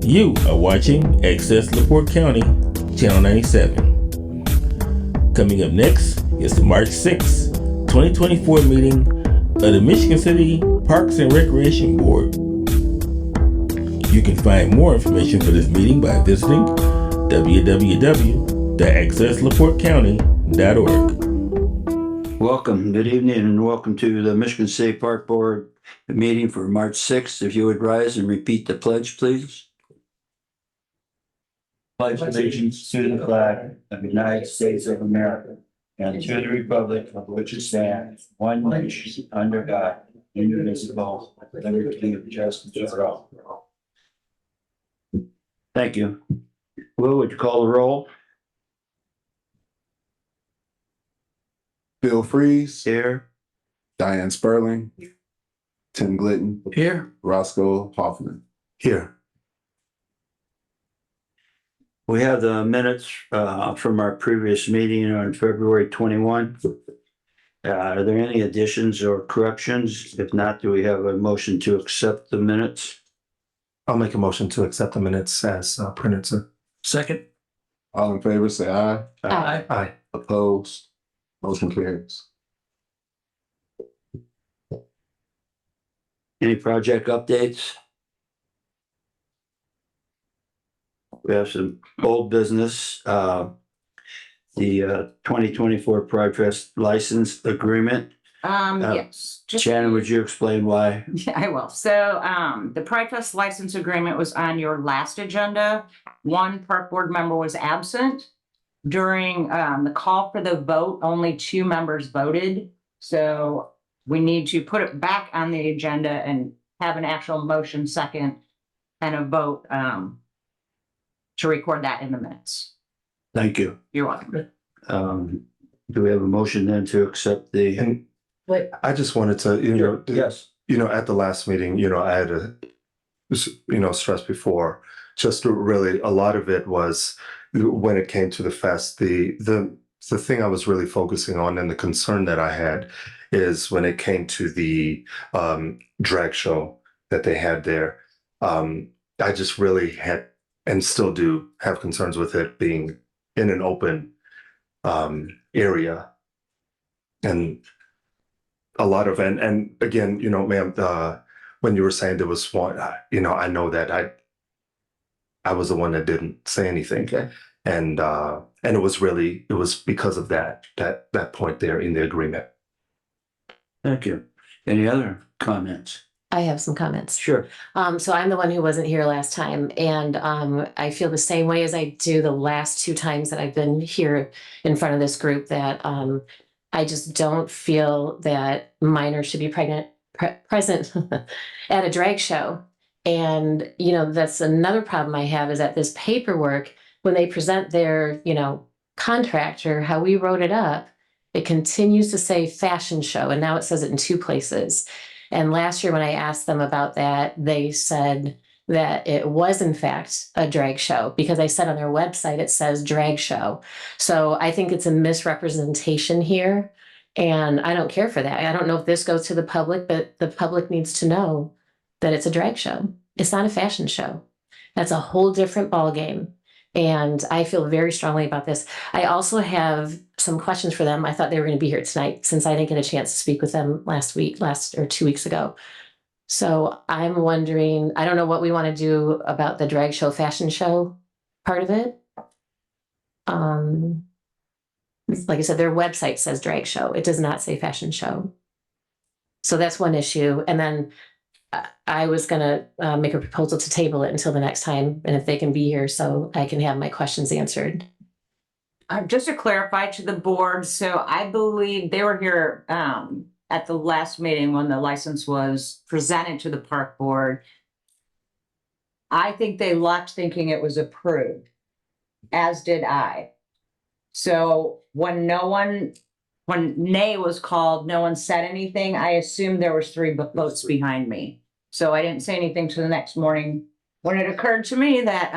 You are watching Access LaPorte County, Channel 97. Coming up next is the March 6, 2024 meeting of the Michigan City Parks and Recreation Board. You can find more information for this meeting by visiting www.accesslaportecounty.org. Welcome, good evening, and welcome to the Michigan City Park Board meeting for March 6th. If you would rise and repeat the pledge, please. Pledge allegiance to the flag of the United States of America and to the republic of which it stands, one nation, under God, indivisible, with liberty and justice for all. Thank you. Will, would you call the roll? Bill Freeze, Here. Diane Sperling, Tim Glidden, Here. Roscoe Hoffman. Here. We have the minutes from our previous meeting on February 21. Are there any additions or corrections? If not, do we have a motion to accept the minutes? I'll make a motion to accept the minutes as printed, sir. Second. All in favor, say aye. Aye. Opposed? Motion carries. Any project updates? We have some old business. The 2024 project license agreement. Yes. Shannon, would you explain why? Yeah, I will. So, the Pride Fest license agreement was on your last agenda. One park board member was absent. During, the call for the vote, only 2 members voted. So we need to put it back on the agenda and have an actual motion second and a vote, to record that in the minutes. Thank you. You're welcome. Do we have a motion then to accept the? And Wait. I just wanted to, Yes. at the last meeting, I had to, stress before, just to really, a lot of it was when it came to the fest, the thing I was really focusing on and the concern that I had is when it came to the drag show that they had there. I just really had, and still do have concerns with it being in an open area. And a lot of, and again, ma'am, when you were saying there was one, I know that I was the one that didn't say anything. Okay. And it was because of that point there in the agreement. Thank you. Any other comments? I have some comments. Sure. So I'm the one who wasn't here last time, and I feel the same way as I do the last 2 times that I've been here in front of this group, that I just don't feel that minors should be present at a drag show. And, that's another problem I have, is that this paperwork, when they present their, contract or how we wrote it up, it continues to say fashion show, and now it says it in 2 places. And last year when I asked them about that, they said that it was in fact a drag show, because I said on their website it says drag show. So I think it's a misrepresentation here, and I don't care for that. I don't know if this goes to the public, but the public needs to know that it's a drag show. It's not a fashion show. That's a whole different ballgame. And I feel very strongly about this. I also have some questions for them. I thought they were going to be here tonight, since I didn't get a chance to speak with them last 2 weeks ago. So I'm wondering, I don't know what we want to do about the drag show, fashion show part of it. Like I said, their website says drag show. It does not say fashion show. So that's one issue. And then I was going to make a proposal to table it until the next time, and if they can be here so I can have my questions answered. Just to clarify to the board, so I believe they were here at the last meeting when the license was presented to the park board. I think they left thinking it was approved, as did I. So when nay was called, no one said anything. I assumed there was 3 votes behind me. So I didn't say anything till the next morning, when it occurred to me that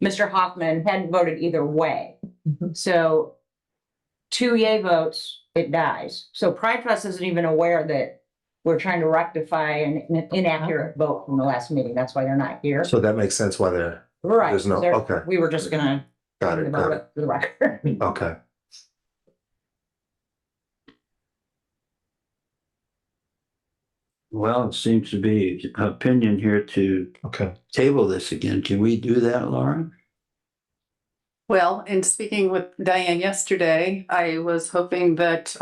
Mr. Hoffman hadn't voted either way. So 2 yay votes, it dies. So Pride Fest isn't even aware that we're trying to rectify an inaccurate vote from the last meeting. That's why they're not here. So that makes sense why they're, Right. there's no- They're- okay. We were just gonna. got it, got it. For the record. Okay. Well, it seems to be opinion here to Okay. table this again. Can we do that, Laura? Well, in speaking with Diane yesterday, I was hoping that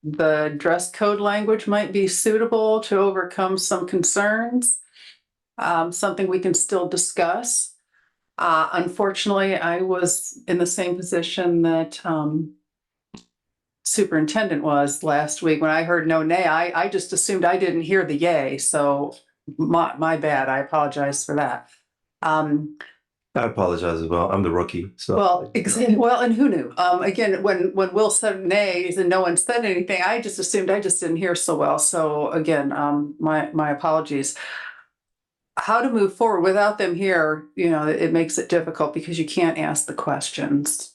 the dress code language might be suitable to overcome some concerns. Something we can still discuss. Unfortunately, I was in the same position that superintendent was last week. When I heard no nay, I just assumed I didn't hear the yay. So my bad. I apologize for that. I apologize as well. I'm the rookie, so. Well, well, and who knew? Again, when Will said nays and no one said anything, I just assumed I just didn't hear so well. So again, my apologies. How to move forward without them here, it makes it difficult because you can't ask the questions.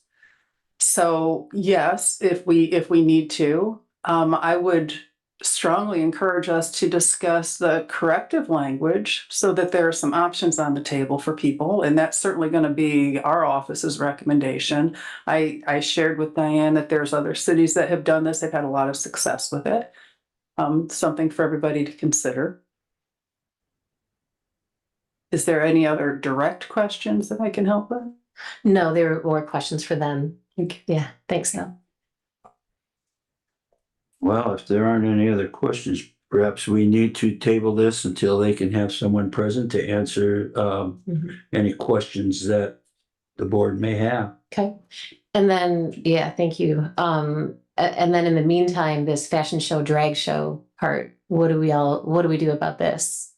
So yes, if we need to, I would strongly encourage us to discuss the corrective language so that there are some options on the table for people. And that's certainly going to be our office's recommendation. I shared with Diane that there's other cities that have done this. They've had a lot of success with it. Something for everybody to consider. Is there any other direct questions that I can help with? No, there were more questions for them. Yeah, thanks though. Well, if there aren't any other questions, perhaps we need to table this until they can have someone present to answer any questions that the board may have. Okay. And then, yeah, thank you. And then in the meantime, this fashion show, drag show part, what do we do about this?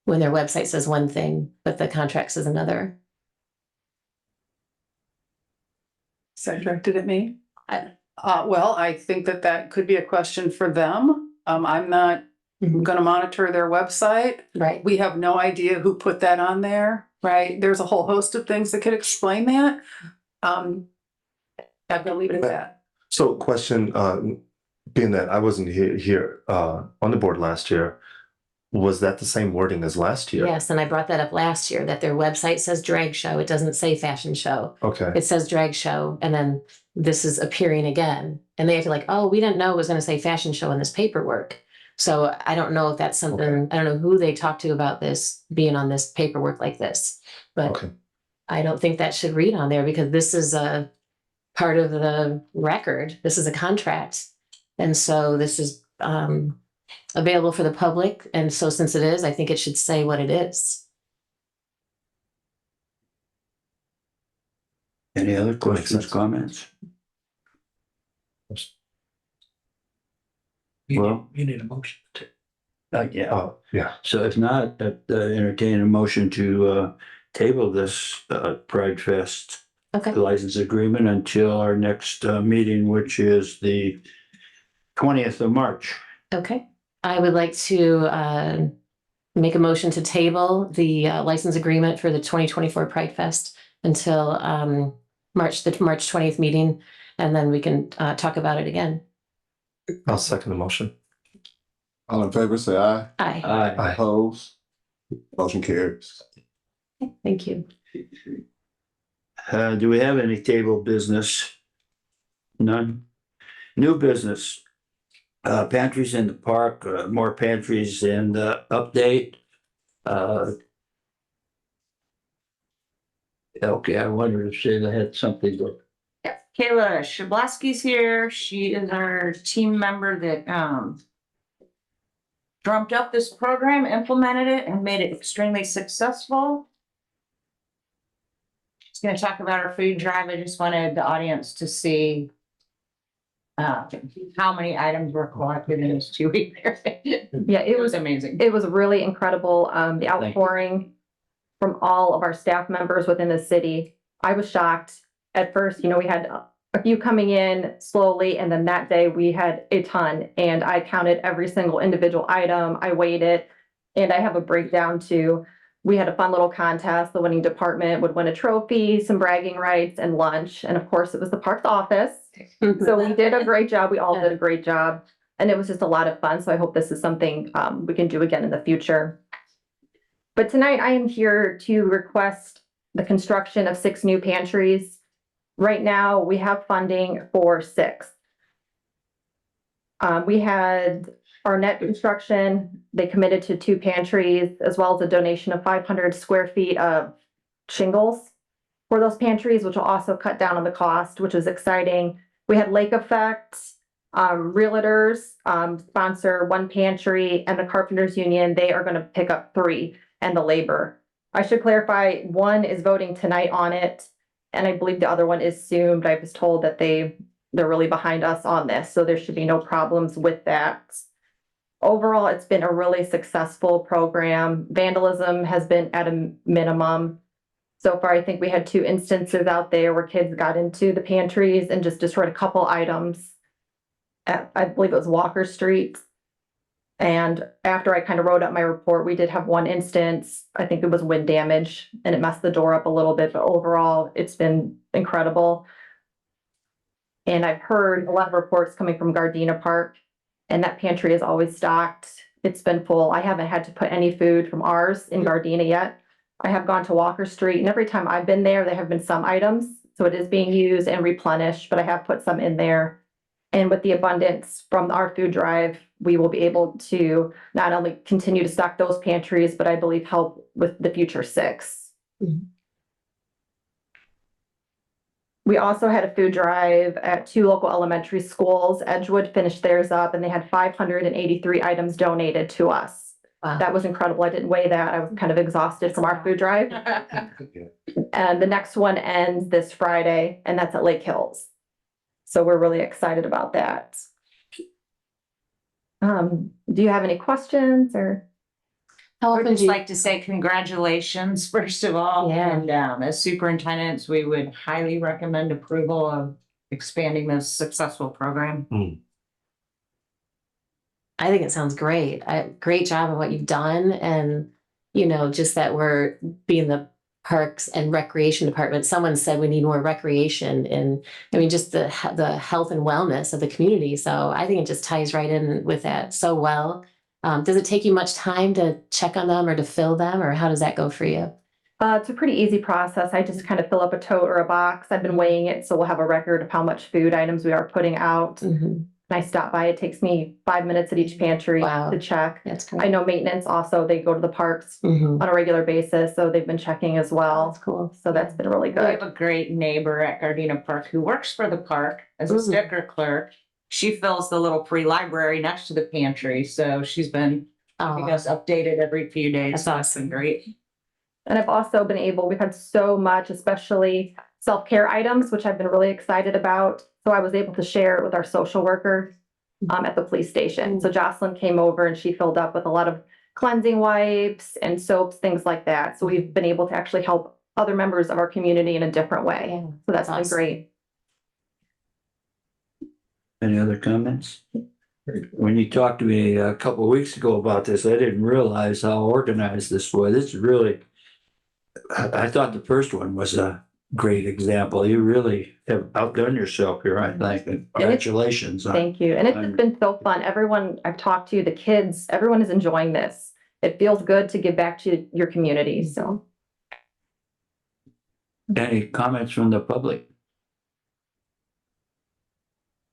When their website says one thing, but the contract says another. Is that directed at me? Well, I think that could be a question for them. I'm not Mhm. going to monitor their website. Right. We have no idea who put that on there, right? There's a whole host of things that could explain that. I'm gonna leave it at that. So question, being that I wasn't here on the board last year, was that the same wording as last year? Yes, and I brought that up last year, that their website says drag show. It doesn't say fashion show. Okay, It says drag show, and then this is appearing again. And they have to oh, we didn't know it was gonna say fashion show in this paperwork. So I don't know if that's something, I don't know who they talked to about this being on this paperwork like this. But okay, I don't think that should read on there because this is a part of the record. This is a contract. And so this is available for the public. And so since it is, I think it should say what it is. Any other questions, sense. comments? Well, You need a motion to. yeah. oh, yeah, So if not, entertain a motion to table this Pride Fest Okay. license agreement until our next meeting, which is the 20th of March. Okay. I would like to make a motion to table the license agreement for the 2024 Pride Fest until March 20th meeting, and then we can talk about it again. I'll second the motion. All in favor, say aye. Aye. Aye. Opposed? Motion carries. Thank you. Do we have any table business? None. New business. Pantries in the park, more pantries and update. Okay, I wondered if Sheila had something to. Kayla Shablaski's here. She is our team member that dreamt up this program, implemented it, and made it extremely successful. She's going to talk about our food drive. I just wanted the audience to see how many items were collected in this 2-week period. Yeah, It was amazing. it was really incredible, the you. outpouring from all of our staff members within the city. I was shocked at first, we had a few coming in slowly, and then that day we had a ton, and I counted every single individual item, I weighed it, and I have a breakdown too. We had a fun little contest. The winning department would win a trophy, some bragging rights, and lunch, and of course it was the park's office. So we did a great job. We all did a great job. and it was just a lot of fun. So I hope this is something we can do again in the future. But tonight I am here to request the construction of 6 new pantries. Right now, we have funding for 6. We had our net construction, they committed to 2 pantries, as well as a donation of 500 square feet of shingles for those pantries, which will also cut down on the cost, which is exciting. We had Lake Effect, realtors, sponsor 1 pantry, and the Carpenters Union, they are gonna pick up 3, and the labor. I should clarify, 1 is voting tonight on it, and I believe the other one is soon, but I was told that they're really behind us on this, so there should be no problems with that. Overall, it's been a really successful program. Vandalism has been at a minimum. So far, I think we had 2 instances out there where kids got into the pantries and just destroyed a couple items at, I believe it was Walker Street. And after I kind of wrote up my report, we did have 1 instance, I think it was wind damage, and it messed the door up a little bit, but overall, it's been incredible. And I've heard a lot of reports coming from Gardena Park, and that pantry is always stocked. It's been full. I haven't had to put any food from ours in Gardena yet. I have gone to Walker Street, and every time I've been there have been some items. So it is being used and replenished, but I have put some in there. And with the abundance from our food drive, we will be able to not only continue to stock those pantries, but I believe help with the future 6. Mhm. We also had a food drive at 2 local elementary schools. Edgewood finished theirs up, and they had 583 items donated to us. Wow. That was incredible. I didn't weigh that. I was kind of exhausted from our food drive. And the next one ends this Friday, and that's at Lake Hills. So we're really excited about that. Do you have any questions or? How I would often just do you, like to say congratulations, first of all. Yeah. And as superintendents, we would highly recommend approval of expanding this successful program. I think it sounds great. Great job on what you've done, and just that we're being the Parks and Recreation Department. Someone said we need more recreation, and I mean just the health and wellness of the community. So I think it just ties right in with that so well. Does it take you much time to check on them or to fill them, or how does that go for you? It's a pretty easy process. I just kind of fill up a tote or a box. I've been weighing it, so we'll have a record of how much food items we are putting out. Mhm. And I stop by. It takes me 5 minutes at each pantry Wow. to check. That's I great. know maintenance also, they go to the parks Mhm. on a regular basis, so they've been checking as well. That's cool. So that's been really We have good. a great neighbor at Gardena Park who works for the park as a Mhm. sticker clerk. She fills the little pre-library next to the pantry, so she's been keeping Oh, us updated every few days. That's So that's been awesome. great. And I've also been able, we've had so much, especially self-care items, which I've been really excited about. So I was able to share it with our social worker at the police station. So Jocelyn came over and she filled up with a lot of cleansing wipes and soaps, things like that. So we've been able to actually help other members of our community in a different way. yeah. So that's been Awesome. great. Any other comments? When you talked to me a couple of weeks ago about this, I didn't realize how organized this was. This is really, I thought the first one was a great example. You really have outdone yourself here, I think. And congratulations. Thank you. And it's just been so fun. Everyone I've talked to, the kids, everyone is enjoying this. It feels good to give back to your community. So Any comments from the public?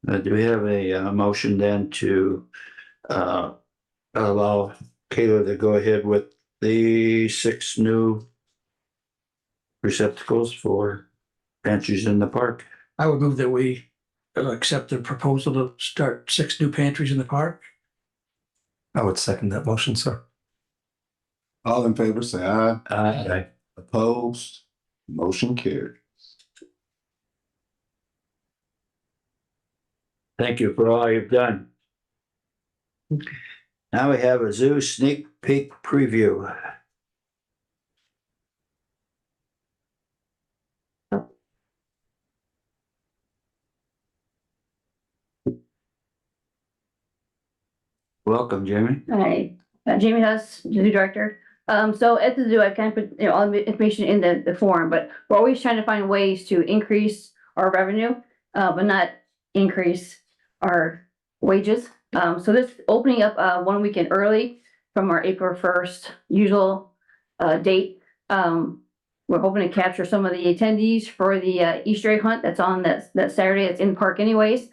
Do we have a motion then to allow Kayla to go ahead with the 6 new receptacles for pantries in the park? I would move that we accept the proposal to start 6 new pantries in the park. I would second that motion, sir. All in favor, say aye. Aye. Opposed? Motion carried. Thank you for all you've done. Now we have a zoo sneak peek preview. Welcome, Jamie. Hi, Jamie Huss, Zoo Director. So at the zoo, I kind of put, all the information in the form, but we're always trying to find ways to increase our revenue, but not increase our wages. So this opening up, 1 weekend early from our April 1st usual, date. We're hoping to capture some of the attendees for the, Easter egg hunt that's on that Saturday. It's in the park anyways.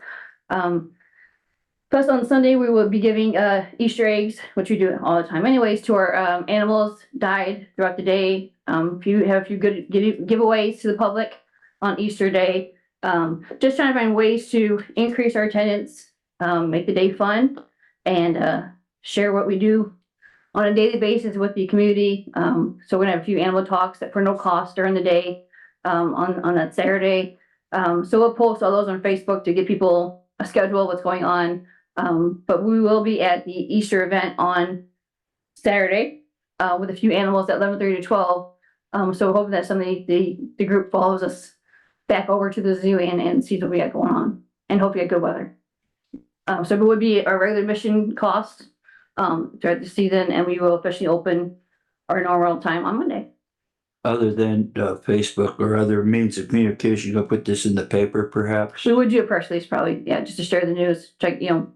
Plus on Sunday, we will be giving, Easter eggs, which we do all the time anyways, to our, animals died throughout the day. If you have a few good giveaways to the public on Easter Day. Just trying to find ways to increase our attendance, make the day fun, and share what we do on a daily basis with the community. So we're gonna have a few animal talks that for no cost during the day, on that Saturday. So we'll post all those on Facebook to give people a schedule of what's going on. But we will be at the Easter event on Saturday, with a few animals at 11:30 to 12. So we're hoping that some of the group follows us back over to the zoo and sees what we got going on, and hope we get good weather. So it would be our regular admission cost, throughout the season, and we will officially open our normal time on Monday. Other than Facebook or other means of communication, you'll put this in the paper perhaps? We would do a press release probably, yeah, just to share the news, check, not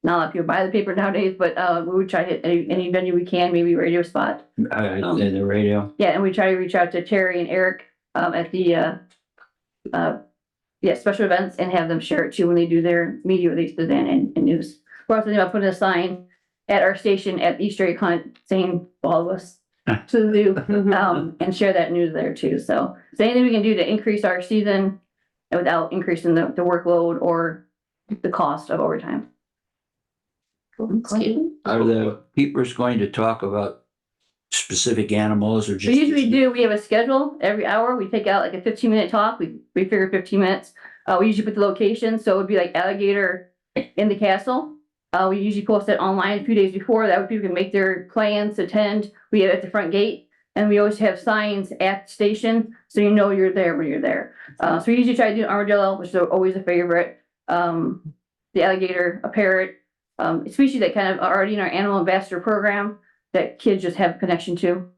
a lot of people buy the paper nowadays, but we would try to hit any venue we can, maybe radio spot. In the radio? Yeah, and we try to reach out to Terry and Eric at the special events and have them share it too when they do their media releases and news. We're also thinking about putting a sign at our station at Easter egg hunt saying follow us to the zoo, and share that news there too. So anything we can do to increase our season without increasing the workload or the cost of overtime. Are the peepers going to talk about specific animals or just? We usually do. We have a schedule every hour. We take out like a 15-minute talk. We figure 15 minutes. We usually put the location. So it would be like alligator in the castle. We usually post it online a few days before. That way people can make their plans, attend. We have it at the front gate. And we always have signs at the station, so you know you're there when you're there. So we usually try to do armadillo, which is always a favorite. The alligator, a parrot, species that kind of are already in our animal ambassador program that kids just have a connection to,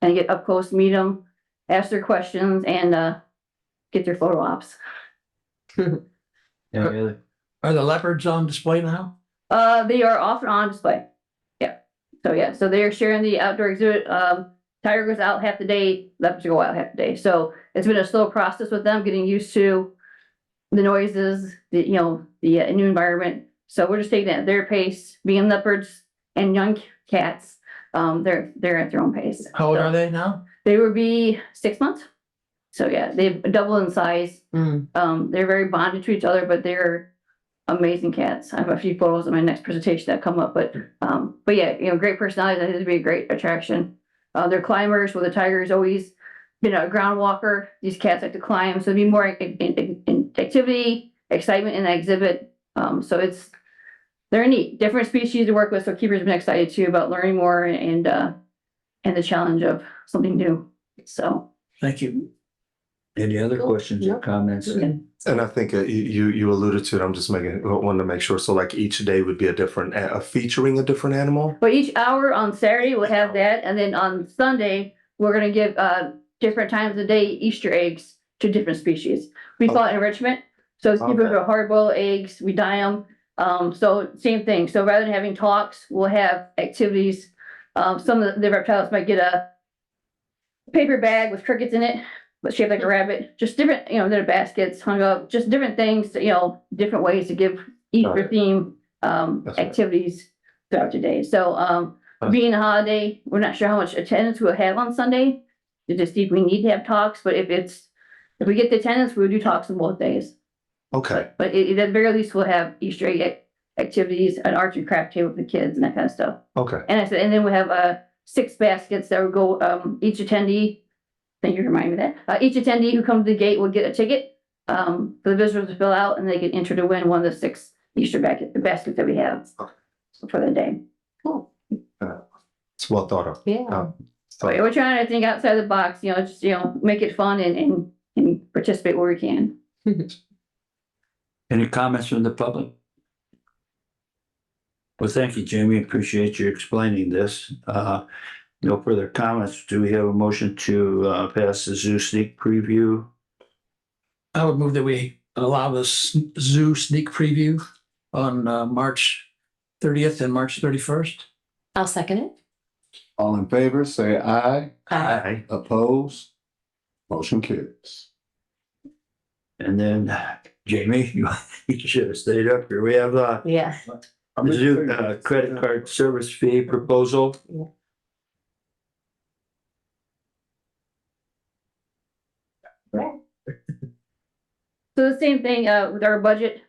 and get up close, meet them, ask their questions, and get their photo ops. Yeah, Are the leopards on display now? They are often on display. Yeah. So they're sharing the outdoor exhibit. Tiger goes out half the day, leopards go out half the day. So it's been a slow process with them getting used to the noises, the new environment. So we're just taking it at their pace. Being leopards and young cats, they're at their own pace. How old So are they now? they would be 6 months. So yeah, they've doubled in size. They're very bonded to each other, but they're amazing cats. I have a few photos in my next presentation that come up, but yeah, great personalities. I think it'd be a great attraction. They're climbers, where the tiger's always been a ground walker. These cats like to climb, so it'd be more in activity, excitement in the exhibit. So they're neat, different species to work with. So keepers have been excited too about learning more and the challenge of something new. So Thank you. Any other questions or comments? And I think you alluded to it. I'm just wanting to make sure. So like each day would be a different, featuring a different animal. but each hour on Saturday we'll have that, and then on Sunday we're gonna give different times of the day Easter eggs to different species. We call it enrichment. So keepers are hard-boiled eggs. We dye them. So same thing. So rather than having talks, we'll have activities. Some of the reptiles might get a paper bag with crickets in it, but shaped like a rabbit. Just different, their baskets hung up, just different things, different ways to give Easter theme activities throughout the day. So being a holiday, we're not sure how much attendance we'll have on Sunday. To just see if we need to have talks, but if we get the attendance, we'll do talks on both days. Okay. But at the very least, we'll have Easter egg activities, an arts and craft table for the kids and that kind of stuff. Okay. And then we have 6 baskets that will go, each attendee, thank you for reminding me of that. Each attendee who comes to the gate will get a ticket for the visitors to fill out, and they get entered to win one of the 6 Easter baskets that we have for the day. Cool. It's well thought of. Yeah. So we're trying to think outside the box, just, make it fun and participate where we can. Any comments from the public? Well, thank you, Jamie. Appreciate you explaining this. No further comments. Do we have a motion to pass the zoo sneak preview? I would move that we allow this zoo sneak preview on March 30th and March 31st. I'll second it. All in favor, say aye. Aye. Opposed? Motion carries. And then Jamie, you should have stayed up here. We have Yeah. the new credit card service fee proposal. So the same thing, with our budget,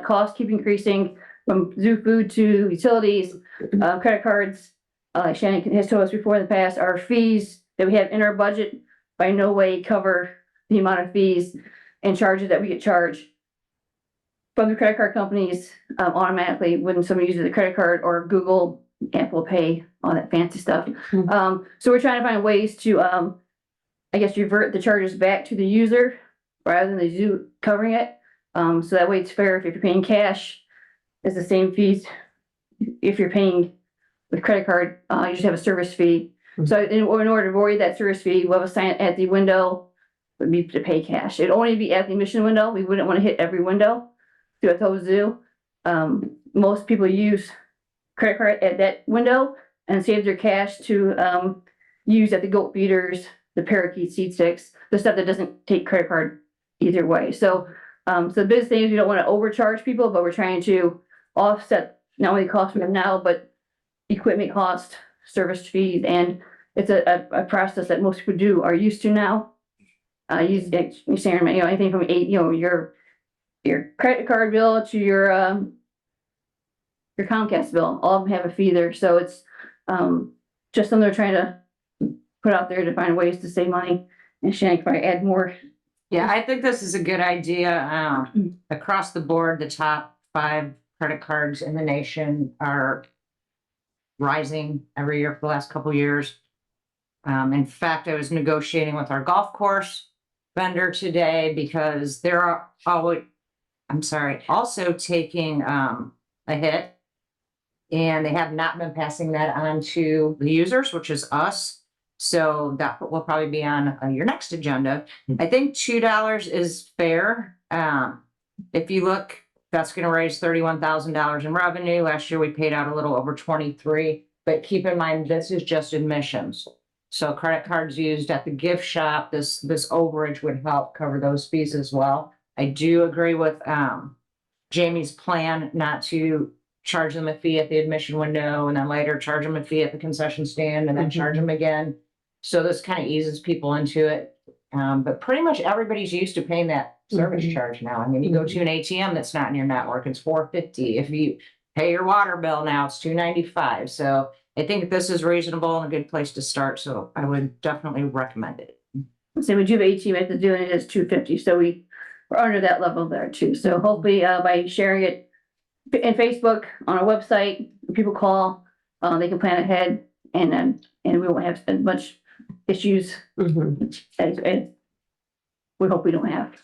costs keep increasing from zoo food to utilities, credit cards. Like Shannon has told us before in the past, our fees that we have in our budget by no way cover the amount of fees and charges that we get charged from the credit card companies, automatically when somebody uses a credit card or Google, Apple Pay, all that fancy stuff. Mhm. So we're trying to find ways to, I guess, revert the charges back to the user rather than the zoo covering it. So that way it's fair. If you're paying cash, it's the same fees. If you're paying with credit card, you just have a service fee. So in order to avoid that service fee, we'll have a sign at the window, would be to pay cash. It'd only be at the admission window. We wouldn't want to hit every window through the whole zoo. Most people use credit card at that window and save their cash to use at the goat feeders, the parakeet seed sticks, the stuff that doesn't take credit card either way. So the biggest thing is we don't want to overcharge people, but we're trying to offset not only the cost from them now, but equipment cost, service fees, and it's a process that most people are used to now. You're saying, anything from your credit card bill to your Comcast bill, all of them have a fee there. So it's just something they're trying to put out there to find ways to save money. And Shannon can probably add more. Yeah, I think this is a good idea. Across the board, the top 5 credit cards in the nation are rising every year for the last couple of years. In fact, I was negotiating with our golf course vendor today because they're also taking a hit, and they have not been passing that on to the users, which is us. So that will probably be on your next agenda. I think $2 is fair. If you look, that's going to raise $31,000 in revenue. Last year we paid out a little over 23, but keep in mind, this is just admissions. So credit cards used at the gift shop, this overage would help cover those fees as well. I do agree with Jamie's plan not to charge them a fee at the admission window and then later charge them a fee at the concession stand and then charge them again. So this kind of eases people into it. But pretty much everybody's used to paying that service charge now. I mean, you go to an ATM that's not in your network, it's $4.50. If you pay your water bill now, it's $2.95. So I think this is reasonable and a good place to start. So I would definitely recommend it. So we do have ATM at the doing it is $2.50. So we're under that level there too. So hopefully by sharing it in Facebook, on our website, when people call, they can plan ahead and we won't have as much issues as we hope we don't have.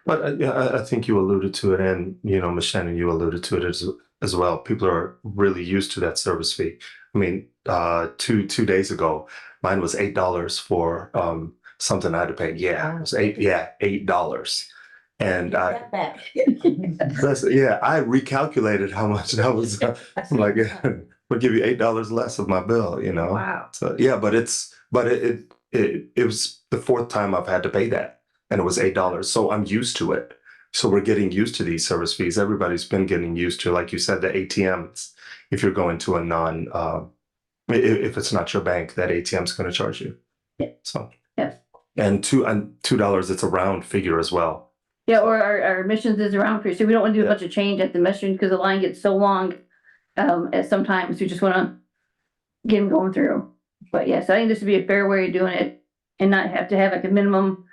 But I think you alluded to it, and Ms. Shannon, you alluded to it as well. People are really used to that service fee. I mean, two days ago, mine was $8 for something I had to pay. Yeah, it was $8. And I recalculated how much that was. I'm like, we'll give you $8 less of my bill, Wow. So yeah, but it was the 4th time I've had to pay that, and it was $8. So I'm used to it. So we're getting used to these service fees. Everybody's been getting used to, like you said, the ATMs. If you're going to a if it's not your bank, that ATM is going to charge you. Yeah. So yes, and $2, it's a round figure as well. Yeah, or our admissions is around for, so we don't want to do a bunch of change at the admission because the line gets so long. At sometimes we just want to get them going through. But yes, I think this would be a fair way of doing it and not have to have like a minimum.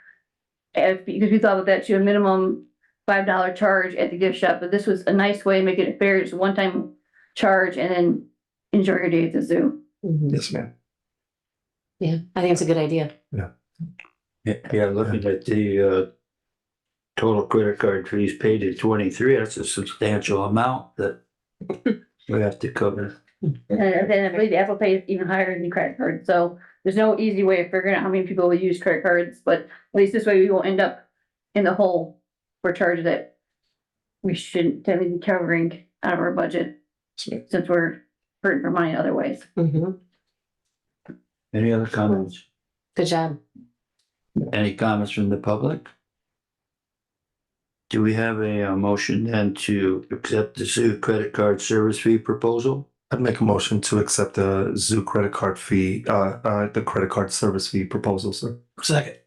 Because we thought of that to a minimum $5 charge at the gift shop, but this was a nice way of making it fair, just a one-time charge and then enjoy your day at the zoo. Yes, ma'am. Yeah, I think it's a good idea. Yeah, looking at the total credit card fees paid at 23, that's a substantial amount that we have to cover. And then I believe Apple Pay is even higher than credit card, so there's no easy way of figuring out how many people will use credit cards, but at least this way we won't end up in the hole for charges that we shouldn't be covering out of our budget. since we're hurting for money other ways. Mhm. Any other comments? Good job. Any comments from the public? Do we have a motion then to accept the Zoo credit card service fee proposal? I'd make a motion to accept the Zoo credit card fee, the credit card service fee proposal, sir. Second.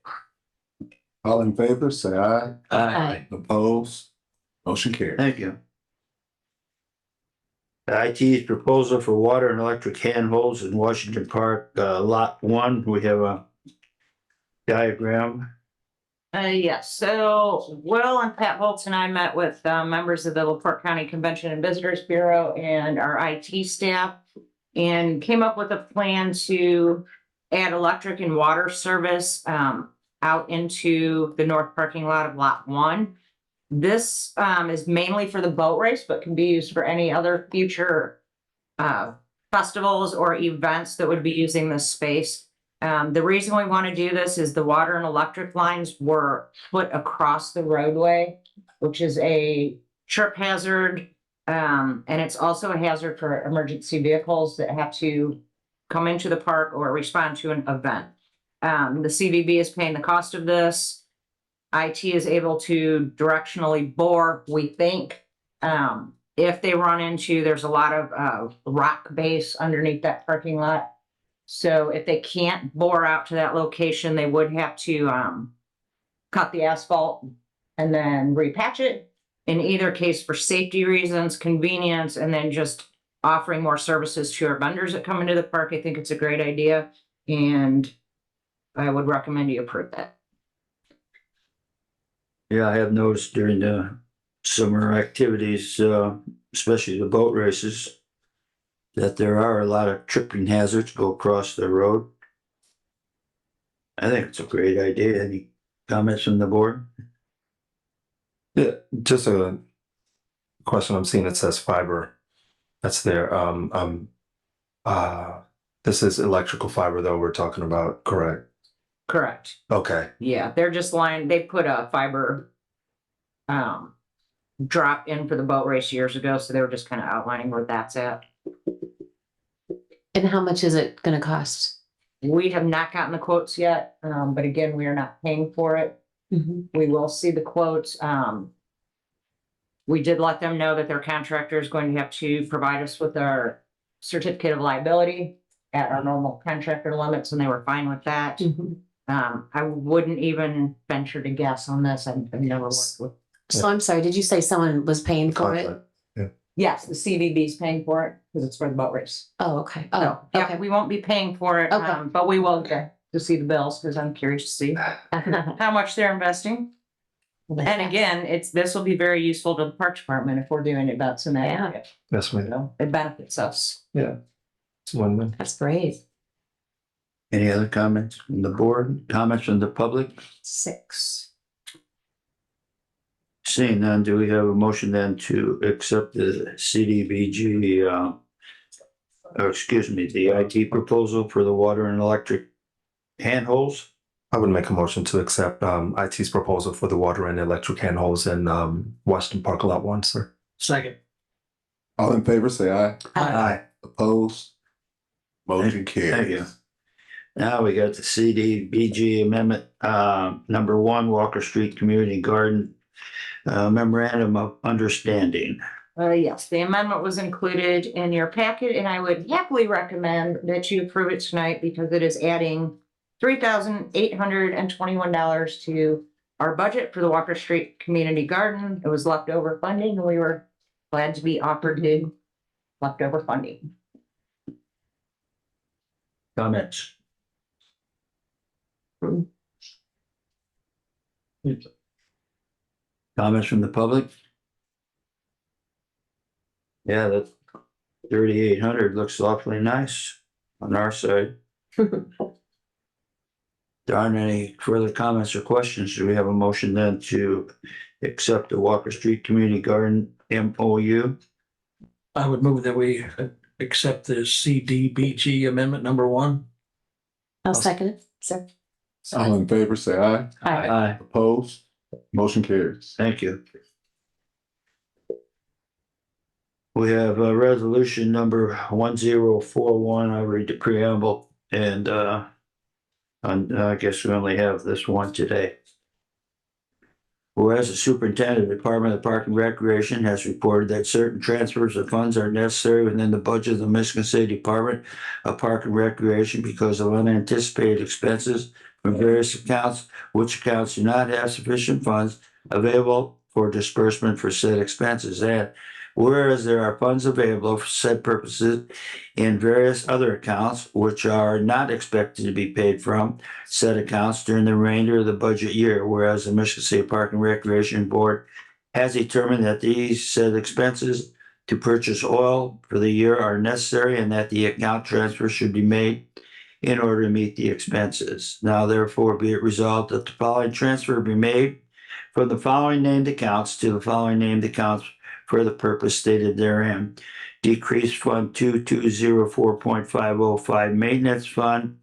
All in favor, say aye. Aye. Opposed? Motion carries. Thank you. The IT's proposal for water and electric handholds in Washington Park, lot 1, we have a diagram. Yes, so Will and Pat Holtz and I met with members of the LaPorte County Convention and Visitors Bureau and our IT staff and came up with a plan to add electric and water service out into the north parking lot of Lot 1. This is mainly for the boat race, but can be used for any other future festivals or events that would be using this space. The reason we want to do this is the water and electric lines were put across the roadway, which is a trip hazard. And it's also a hazard for emergency vehicles that have to come into the park or respond to an event. The CVB is paying the cost of this. IT is able to directionally bore, we think. If they run into, there's a lot of rock base underneath that parking lot. So if they can't bore out to that location, they would have to cut the asphalt and then repatch it. In either case, for safety reasons, convenience, and then just offering more services to our vendors that come into the park, I think it's a great idea. And I would recommend you approve that. Yeah, I have noticed during the summer activities, especially the boat races, that there are a lot of tripping hazards go across the road. I think it's a great idea. Any comments from the board? Yeah, just a question. I'm seeing it says fiber. That's there. This is electrical fiber though we're talking about, correct? Correct. Okay. Yeah, they're just they put a fiber drop in for the boat race years ago, so they were just kind of outlining where that's at. And how much is it gonna cost? We have not gotten the quotes yet, but again, we are not paying for it. We will see the quotes. We did let them know that their contractor is going to have to provide us with our certificate of liability at our normal contractor limits, and they were fine with that. I wouldn't even venture to guess on this. I've never worked with. So I'm sorry, did you say someone was paying for it? Contract. Yeah. Yes, the CVB is paying for it because it's for the boat race. Oh, okay. So, Oh, yeah, okay. we won't be paying for it, Okay. but we will get to see the bills because I'm curious to see how much they're investing. And again, this will be very useful to the park department if we're doing events in that Yeah. area. Yes, You ma'am. know, it benefits us. Yeah. It's win-win. That's great. Any other comments from the board? Comments from the public? 6. Seeing none, do we have a motion then to accept the CDBG, or excuse me, the IT proposal for the water and electric handholds? I would make a motion to accept IT's proposal for the water and electric handholds in Washington Park Lot 1, sir. Second. All in favor, say aye. Aye. Opposed? Motion Thank you. carries. Now we got the CDBG amendment, number 1, Walker Street Community Garden, memorandum of understanding. Yes, the amendment was included in your packet, and I would happily recommend that you approve it tonight because it is adding $3,821 to our budget for the Walker Street Community Garden. It was leftover funding, and we were glad to be offered new leftover funding. Comments? Comments from the public? Yeah, that 3,800 looks awfully nice on our side. There aren't any further comments or questions. Do we have a motion then to accept the Walker Street Community Garden MOU? I would move that we accept the CDBG amendment number 1. I'll second it, sir. All in favor, say aye. Aye. Aye. Opposed? Motion carries. Thank you. We have resolution number 1041. I'll read the preamble and I guess we only have this one today. Whereas the superintendent of the Department of Park and Recreation has reported that certain transfers of funds are necessary within the budget of the Michigan City Department of Park and Recreation because of unanticipated expenses from various accounts, which accounts do not have sufficient funds available for disbursement for said expenses. And whereas there are funds available for said purposes in various other accounts, which are not expected to be paid from said accounts during the remainder of the budget year, whereas the Michigan State Park and Recreation Board has determined that these said expenses to purchase oil for the year are necessary and that the account transfer should be made in order to meet the expenses. Now therefore be it resolved that the following transfer be made from the following named accounts to the following named accounts for the purpose stated therein. Decreased Fund 2204.505 Maintenance Fund,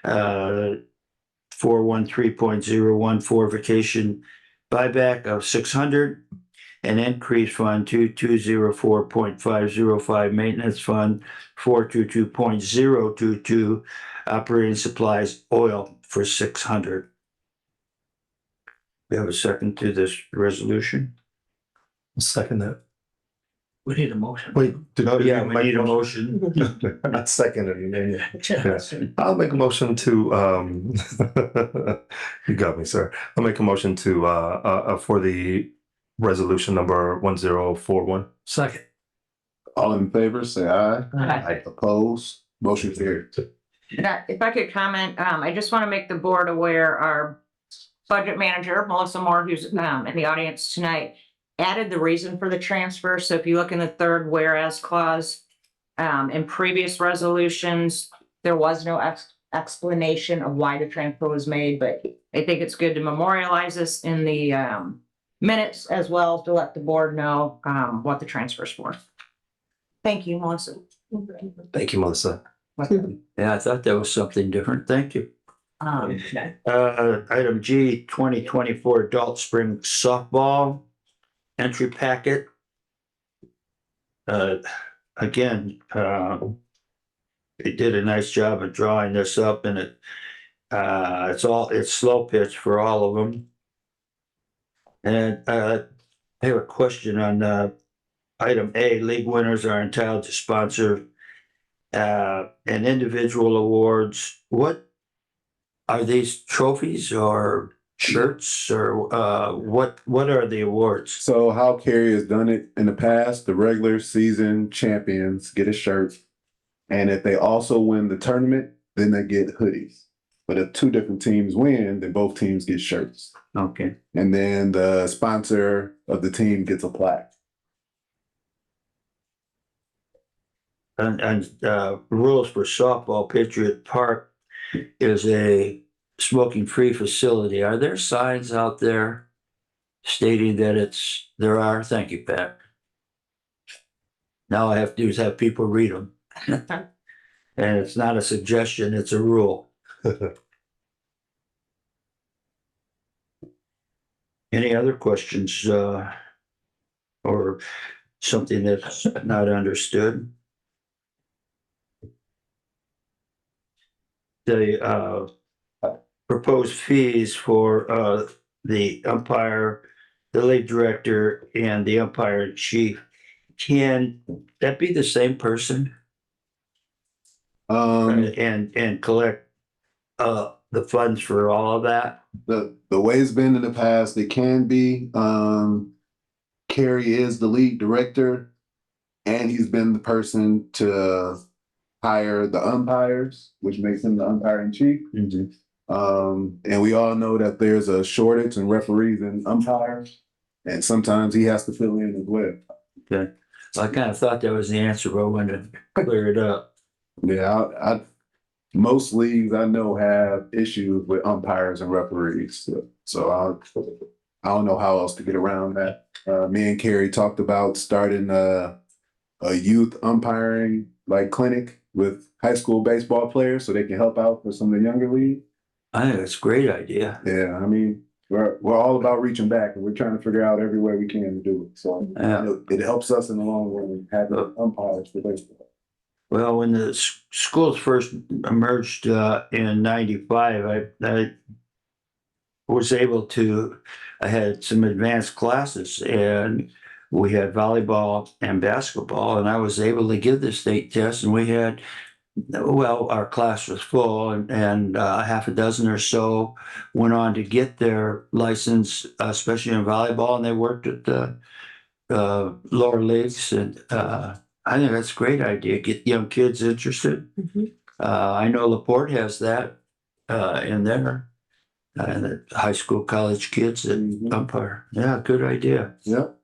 413.014 Vacation Buyback of 600, and Increased Fund 2204.505 Maintenance Fund 422.022 Operating Supplies Oil for 600. We have a second to this resolution? Second that. We need a motion. Wait. Oh, yeah, we make need a motion. Not second it. Yeah. I'll make a motion to, you got me, sir. I'll make a motion to, for the resolution number 1041. Second. All in favor, say aye. Aye. Opposed? Motion carried. If I could comment, I just want to make the board aware, our budget manager, Melissa Moore, who's in the audience tonight, added the reason for the transfer. So if you look in the third whereas clause, in previous resolutions, there was no explanation of why the transfer was made, but I think it's good to memorialize this in the minutes as well to let the board know what the transfer is for. Thank you, Melissa. Thank you, Melissa. Yeah, I thought that was something different. Thank you. Um, Item G, 2024 Adult Spring Softball Entry Packet. Again, they did a nice job of drawing this up, and it's slow pitch for all of them. And I have a question on item A. League winners are entitled to sponsor and individual awards. What are these, trophies or shirts, or what are the awards? So how Kerry has done it in the past, the regular season champions get a shirt. And if they also win the tournament, then they get hoodies. But if two different teams win, then both teams get shirts. Okay. And then the sponsor of the team gets a plaque. And rules for softball. Patriot Park is a smoking-free facility. Are there signs out there stating that there are? Thank you, Pat. Now all I have to do is have people read them. And it's not a suggestion, it's a rule. Any other questions or something that's not understood? The proposed fees for the umpire, the league director, and the umpire in chief, can that be the same person? And collect the funds for all of that? The way it's been in the past, it can be. Kerry is the league director, and he's been the person to hire the umpires, which makes him the umpire in chief. And we all know that there's a shortage in referees and umpires, and sometimes he has to fill in as well. Okay. I kind of thought that was the answer, but I wanted to clear it up. Yeah, most leagues I know have issues with umpires and referees. So I don't know how else to get around that. Me and Kerry talked about starting a youth umpiring clinic with high school baseball players so they can help out for some of the younger leagues. I think that's a great idea. Yeah, I mean, we're all about reaching back, and we're trying to figure out every way we can to do it. So it helps us in the long run having umpires for baseball. Well, when the schools first emerged in '95, I was able to, I had some advanced classes and we had volleyball and basketball, and I was able to give the state test, and we had, well, our class was full, and half a dozen or so went on to get their license, especially in volleyball, and they worked at the lower leagues. And I think that's a great idea. Get young kids interested. I know LaPorte has that in there. The high school, college kids that umpire. Yeah, good idea. Yep.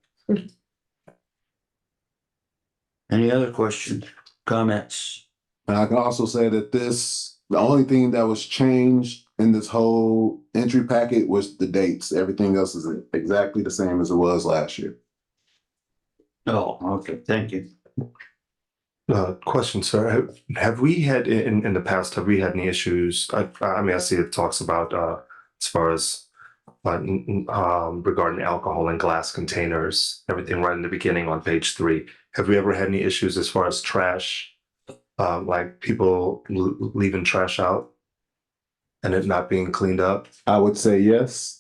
Any other questions, comments? And I can also say that the only thing that was changed in this whole entry packet was the dates. Everything else is exactly the same as it was last year. Oh, okay, thank you. Question, sir. Have we had in the past, have we had any issues? I mean, I see it talks about as far as regarding alcohol in glass containers, everything right in the beginning on page 3. Have we ever had any issues as far as trash, like people leaving trash out and it not being cleaned up? I would say yes.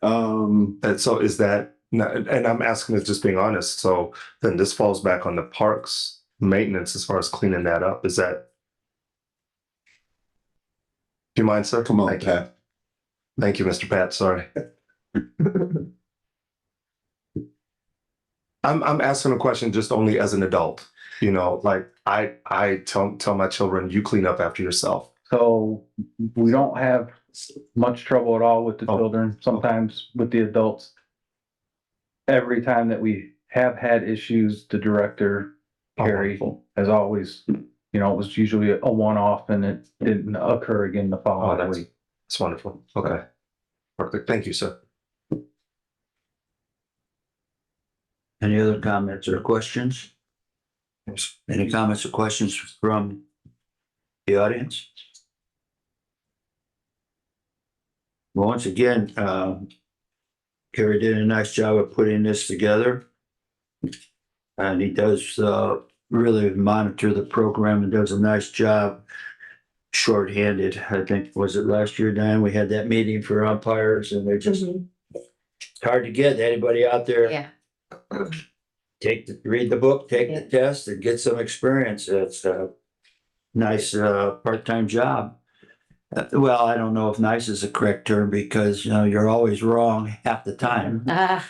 And so is that, and I'm asking this just being honest, so then this falls back on the parks maintenance as far as cleaning that up. Is that? Do you mind, sir? Come on, Thank you. Pat. Thank you, Mr. Pat. Sorry. I'm asking a question just only as an adult. You know, like I tell my children, you clean up after yourself. So we don't have much trouble at all with the children, sometimes with the adults. Every time that we have had issues, the director, Carrie, has always, it was usually a one-off and it didn't occur again the following week. That's wonderful. Okay. Perfect. Thank you, sir. Any other comments or questions? Any comments or questions from the audience? Well, once again, Kerry did a nice job of putting this together. And he does really monitor the program and does a nice job shorthanded. I think, was it last year, Diane? We had that meeting for umpires and they're just, it's hard to get anybody out there. Yeah. Read the book, take the test and get some experience. It's a nice part-time job. Well, I don't know if nice is a correct term because, you're always wrong half the time.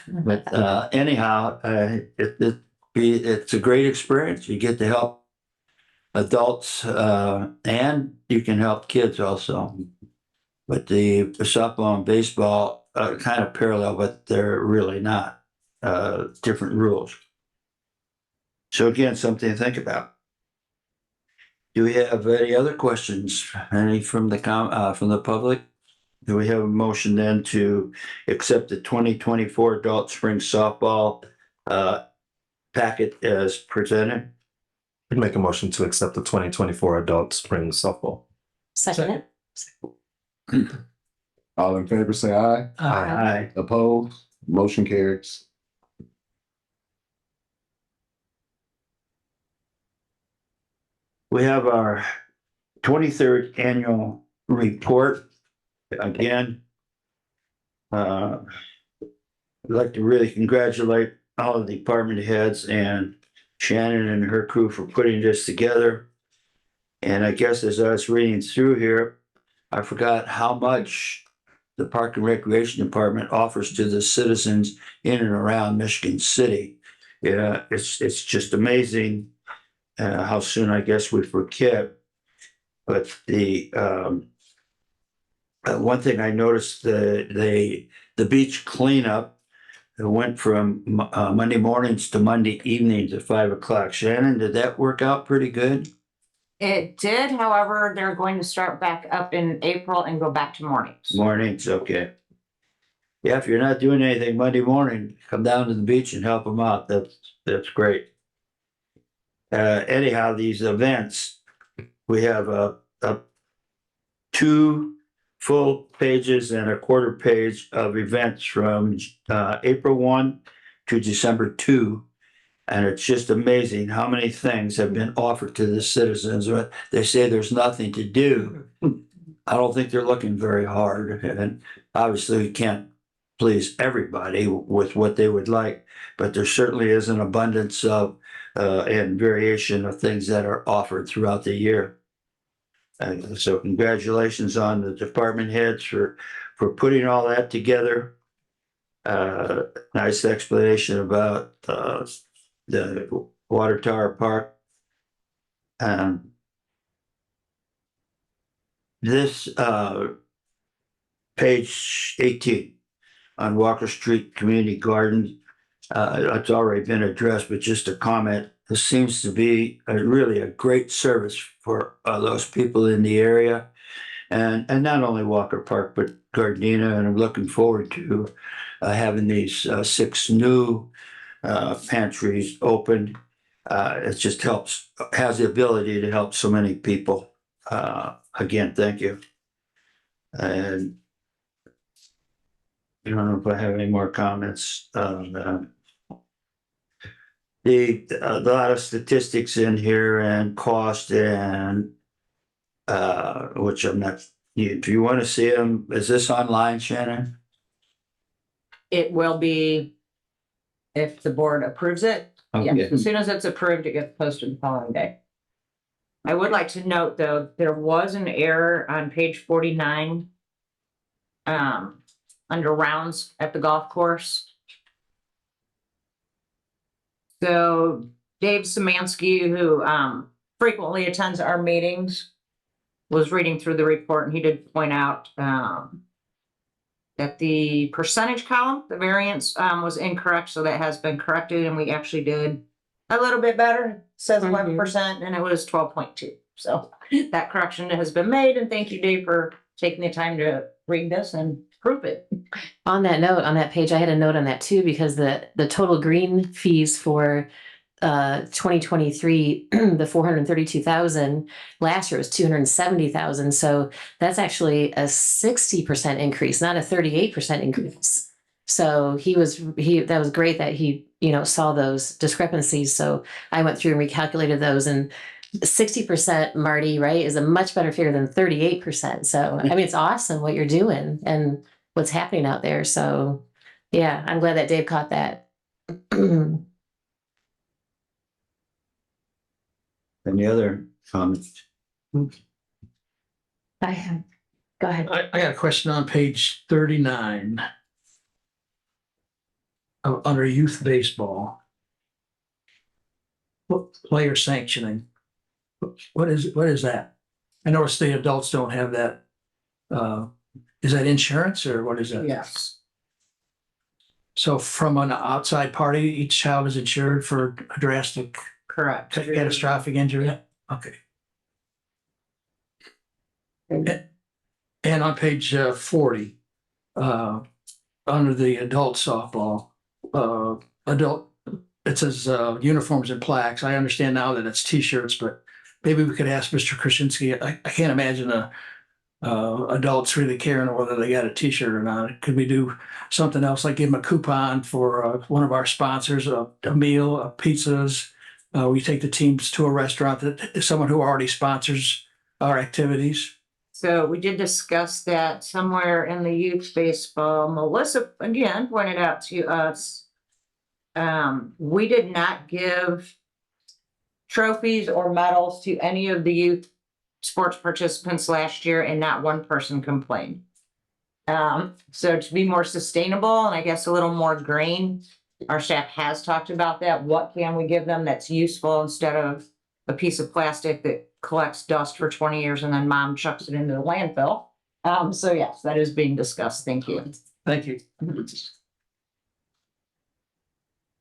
But anyhow, it's a great experience. You get to help adults and you can help kids also. But the softball and baseball are kind of parallel, but they're really not. Different rules. So again, something to think about. Do we have any other questions? Any from the public? Do we have a motion then to accept the 2024 adult spring softball packet as presented? I'd make a motion to accept the 2024 adult spring softball. Second. All in favor, say aye. Aye. Opposed? Motion carries. We have our 23rd annual report. Again, I'd like to really congratulate all of the department heads and Shannon and her crew for putting this together. And I guess as I was reading through here, I forgot how much the Park and Recreation Department offers to the citizens in and around Michigan City. Yeah, it's just amazing how soon I guess we forget. But the one thing I noticed, the beach cleanup went from Monday mornings to Monday evenings at 5 o'clock. Shannon, did that work out pretty good? It did, however, they're going to start back up in April and go back to mornings. Mornings, okay. Yeah, if you're not doing anything Monday morning, come down to the beach and help them out. That's great. Anyhow, these events, we have 2 full pages and a quarter page of events from April 1 to December 2. And it's just amazing how many things have been offered to the citizens. They say there's nothing to do. I don't think they're looking very hard. And obviously we can't please everybody with what they would like, but there certainly is an abundance of and variation of things that are offered throughout the year. And so congratulations on the department heads for putting all that together. Nice explanation about the Water Tower Park. This page 18 on Walker Street Community Garden, it's already been addressed, but just a comment. This seems to be really a great service for those people in the area, and not only Walker Park, but Gardena. And I'm looking forward to having these 6 new pantries open. It just has the ability to help so many people. Again, thank you. And I don't know if I have any more comments. A lot of statistics in here and cost and which I'm not. Do you want to see them? Is this online, Shannon? It will be if the board approves it. Okay. Yes, as soon as it's approved, it gets posted the following day. I would like to note, though, there was an error on page 49 under rounds at the golf course. So Dave Szymanski, who frequently attends our meetings, was reading through the report, and he did point out that the percentage column, the variance, was incorrect. So that has been corrected, and we actually did a little bit better. It says 11%, and it was 12.2. So that correction has been made, and thank you, Dave, for taking the time to read this and prove it. On that note, on that page, I had a note on that too, because the total green fees for 2023, the 432,000, last year was 270,000. So that's actually a 60% increase, not a 38% increase. So that was great that he, saw those discrepancies. So I went through and recalculated those, and 60%, Marty, right, is a much better figure than 38%. So, I mean, it's awesome what you're doing and what's happening out there. So, yeah, I'm glad that Dave caught that. Any other comments? I have. Go ahead. I got a question on page 39. Under youth baseball. Player sanctioning. What is that? I noticed the adults don't have that. Is that insurance or what is that? Yes. So from an outside party, each child is insured for a drastic Correct. catastrophic injury? Yeah. Okay. And on page 40, under the adult softball, it says uniforms and plaques. I understand now that it's t-shirts, but maybe we could ask Mr. Krasinski. I can't imagine adults really caring whether they got a t-shirt or not. Could we do something else, like give them a coupon for one of our sponsors, a meal, pizzas? We take the teams to a restaurant that someone who already sponsors our activities. So we did discuss that somewhere in the youth baseball. Melissa, again, pointed out to us, we did not give trophies or medals to any of the youth sports participants last year, and not one person complained. So to be more sustainable and I guess a little more green, our staff has talked about that. What can we give them that's useful instead of a piece of plastic that collects dust for 20 years and then mom chucks it into the landfill? So yes, that is being discussed. Thank you. Thank you.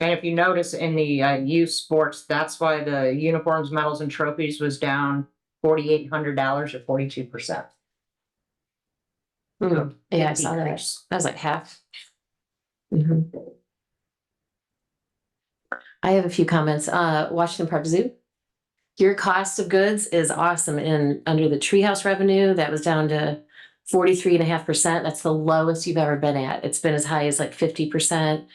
And if you notice in the youth sports, that's why the uniforms, medals, and trophies was down $4,800 or 42%. Yeah, I saw that. That was like half. Mhm. I have a few comments. Washington Park Zoo. Your cost of goods is awesome. And under the treehouse revenue, that was down to 43.5%. That's the lowest you've ever been at. It's been as high as like 50%,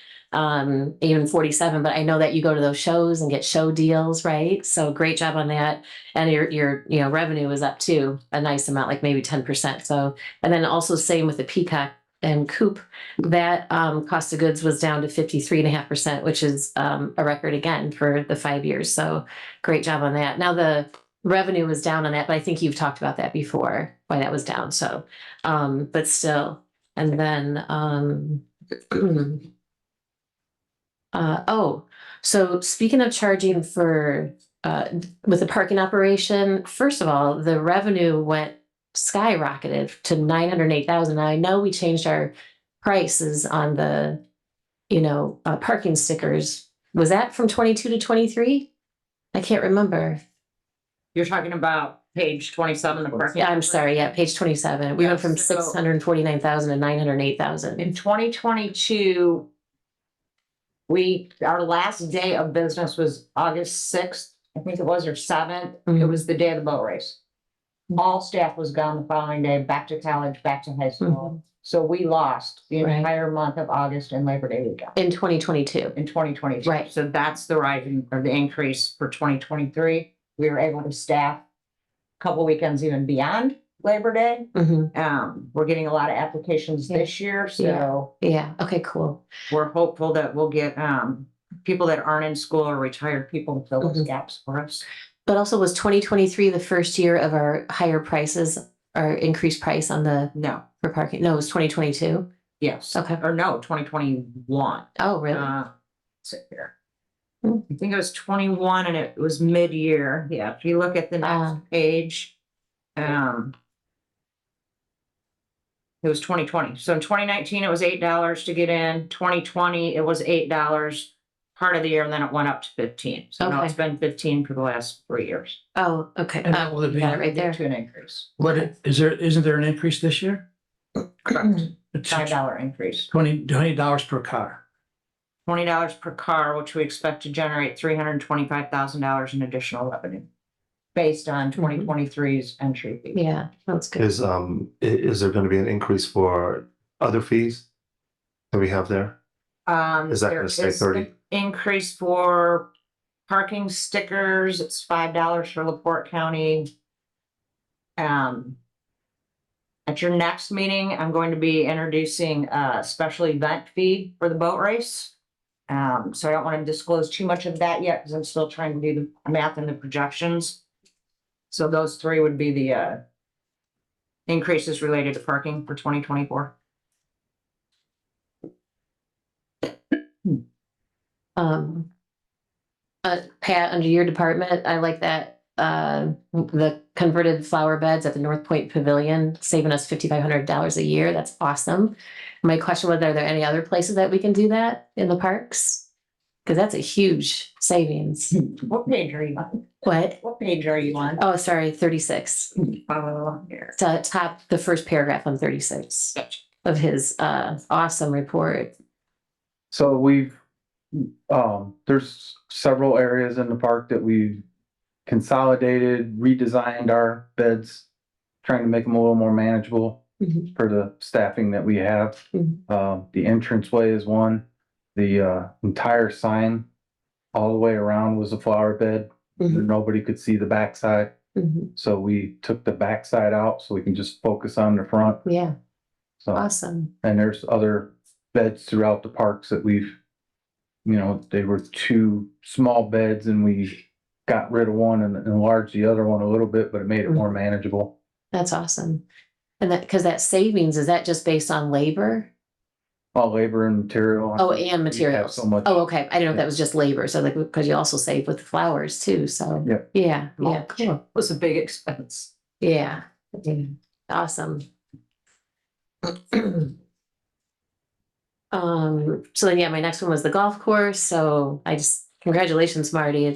even 47. But I know that you go to those shows and get show deals, right? So great job on that. And your revenue is up too, a nice amount, like maybe 10%. So, and then also same with the Peacock and Coop, that cost of goods was down to 53.5%, which is a record again for the 5 years. So great job on that. Now the revenue was down on that, but I think you've talked about that before, why that was down. So, but still, and then, so speaking of charging for, with the parking operation, first of all, the revenue went skyrocketed to 908,000. Now I know we changed our prices on the, parking stickers. Was that from 22 to 23? I can't remember. You're talking about page 27, the parking. Yeah, I'm sorry. Yeah, page 27. We went from 649,000 to 908,000. In 2022, our last day of business was August 6th, I think it was, or 7th. It was the day of the boat race. All staff was gone the following day, back to college, back to high school. So we lost the entire month of August and Labor Day weekend. In 2022. In 2022. Right. So that's the rising or the increase for 2023. We were able to staff a couple weekends even beyond Labor Day. We're getting a lot of applications this year, so Yeah. Okay, cool. we're hopeful that we'll get people that aren't in school or retired people to fill those gaps for us. But also, was 2023 the first year of our higher prices or increased price on the No. for parking? No, it was 2022. Yes. Okay. Or no, 2021. Oh, really? Sit here. I think it was 21 and it was mid-year. Yeah, if you look at the next page, it was 2020. So in 2019, it was $8 to get in. 2020, it was $8 part of the year, and then it went up to 15. So now Okay. it's been 15 for the last 3 years. Oh, okay. And that will You got it right there. To an increase. Isn't there an increase this year? Correct. It's $5 increase. $20 per car. $20 per car, which we expect to generate $325,000 in additional revenue based on 2023's entry fee. Yeah, that's good. Is there going to be an increase for other fees that we have there? Is that There gonna stay is 30? an increase for parking stickers. It's $5 for LaPorte County. At your next meeting, I'm going to be introducing a special event fee for the boat race. So I don't want to disclose too much of that yet because I'm still trying to do the math and the projections. So those three would be the increases related to parking for 2024. Pat, under your department, I like that, the converted flower beds at the North Point Pavilion, saving us $5,500 a year. That's awesome. My question was, are there any other places that we can do that in the parks? Because that's a huge savings. What page are you on? What? What page are you on? Oh, sorry, 36. Here. Top, the first paragraph on 36 Gotcha. of his awesome report. So there's several areas in the park that we've consolidated, redesigned our beds, trying to make them a little more manageable for the staffing that we have. The entranceway is one. The entire sign all the way around was a flower bed. Nobody could see the backside. So we took the backside out so we can just focus on the front. Yeah, So, awesome. and there's other beds throughout the parks that they were two small beds and we got rid of one and enlarged the other one a little bit, but it made it more manageable. That's awesome. And because that savings, is that just based on labor? All labor and material. Oh, We and have materials. so much. Oh, okay. I didn't know if that was just labor. So like, because you also save with the flowers too. So Yep. yeah, Mulch. cool. It was a big expense. Yeah. Awesome. So then, yeah, my next one was the golf course. So congratulations, Marty.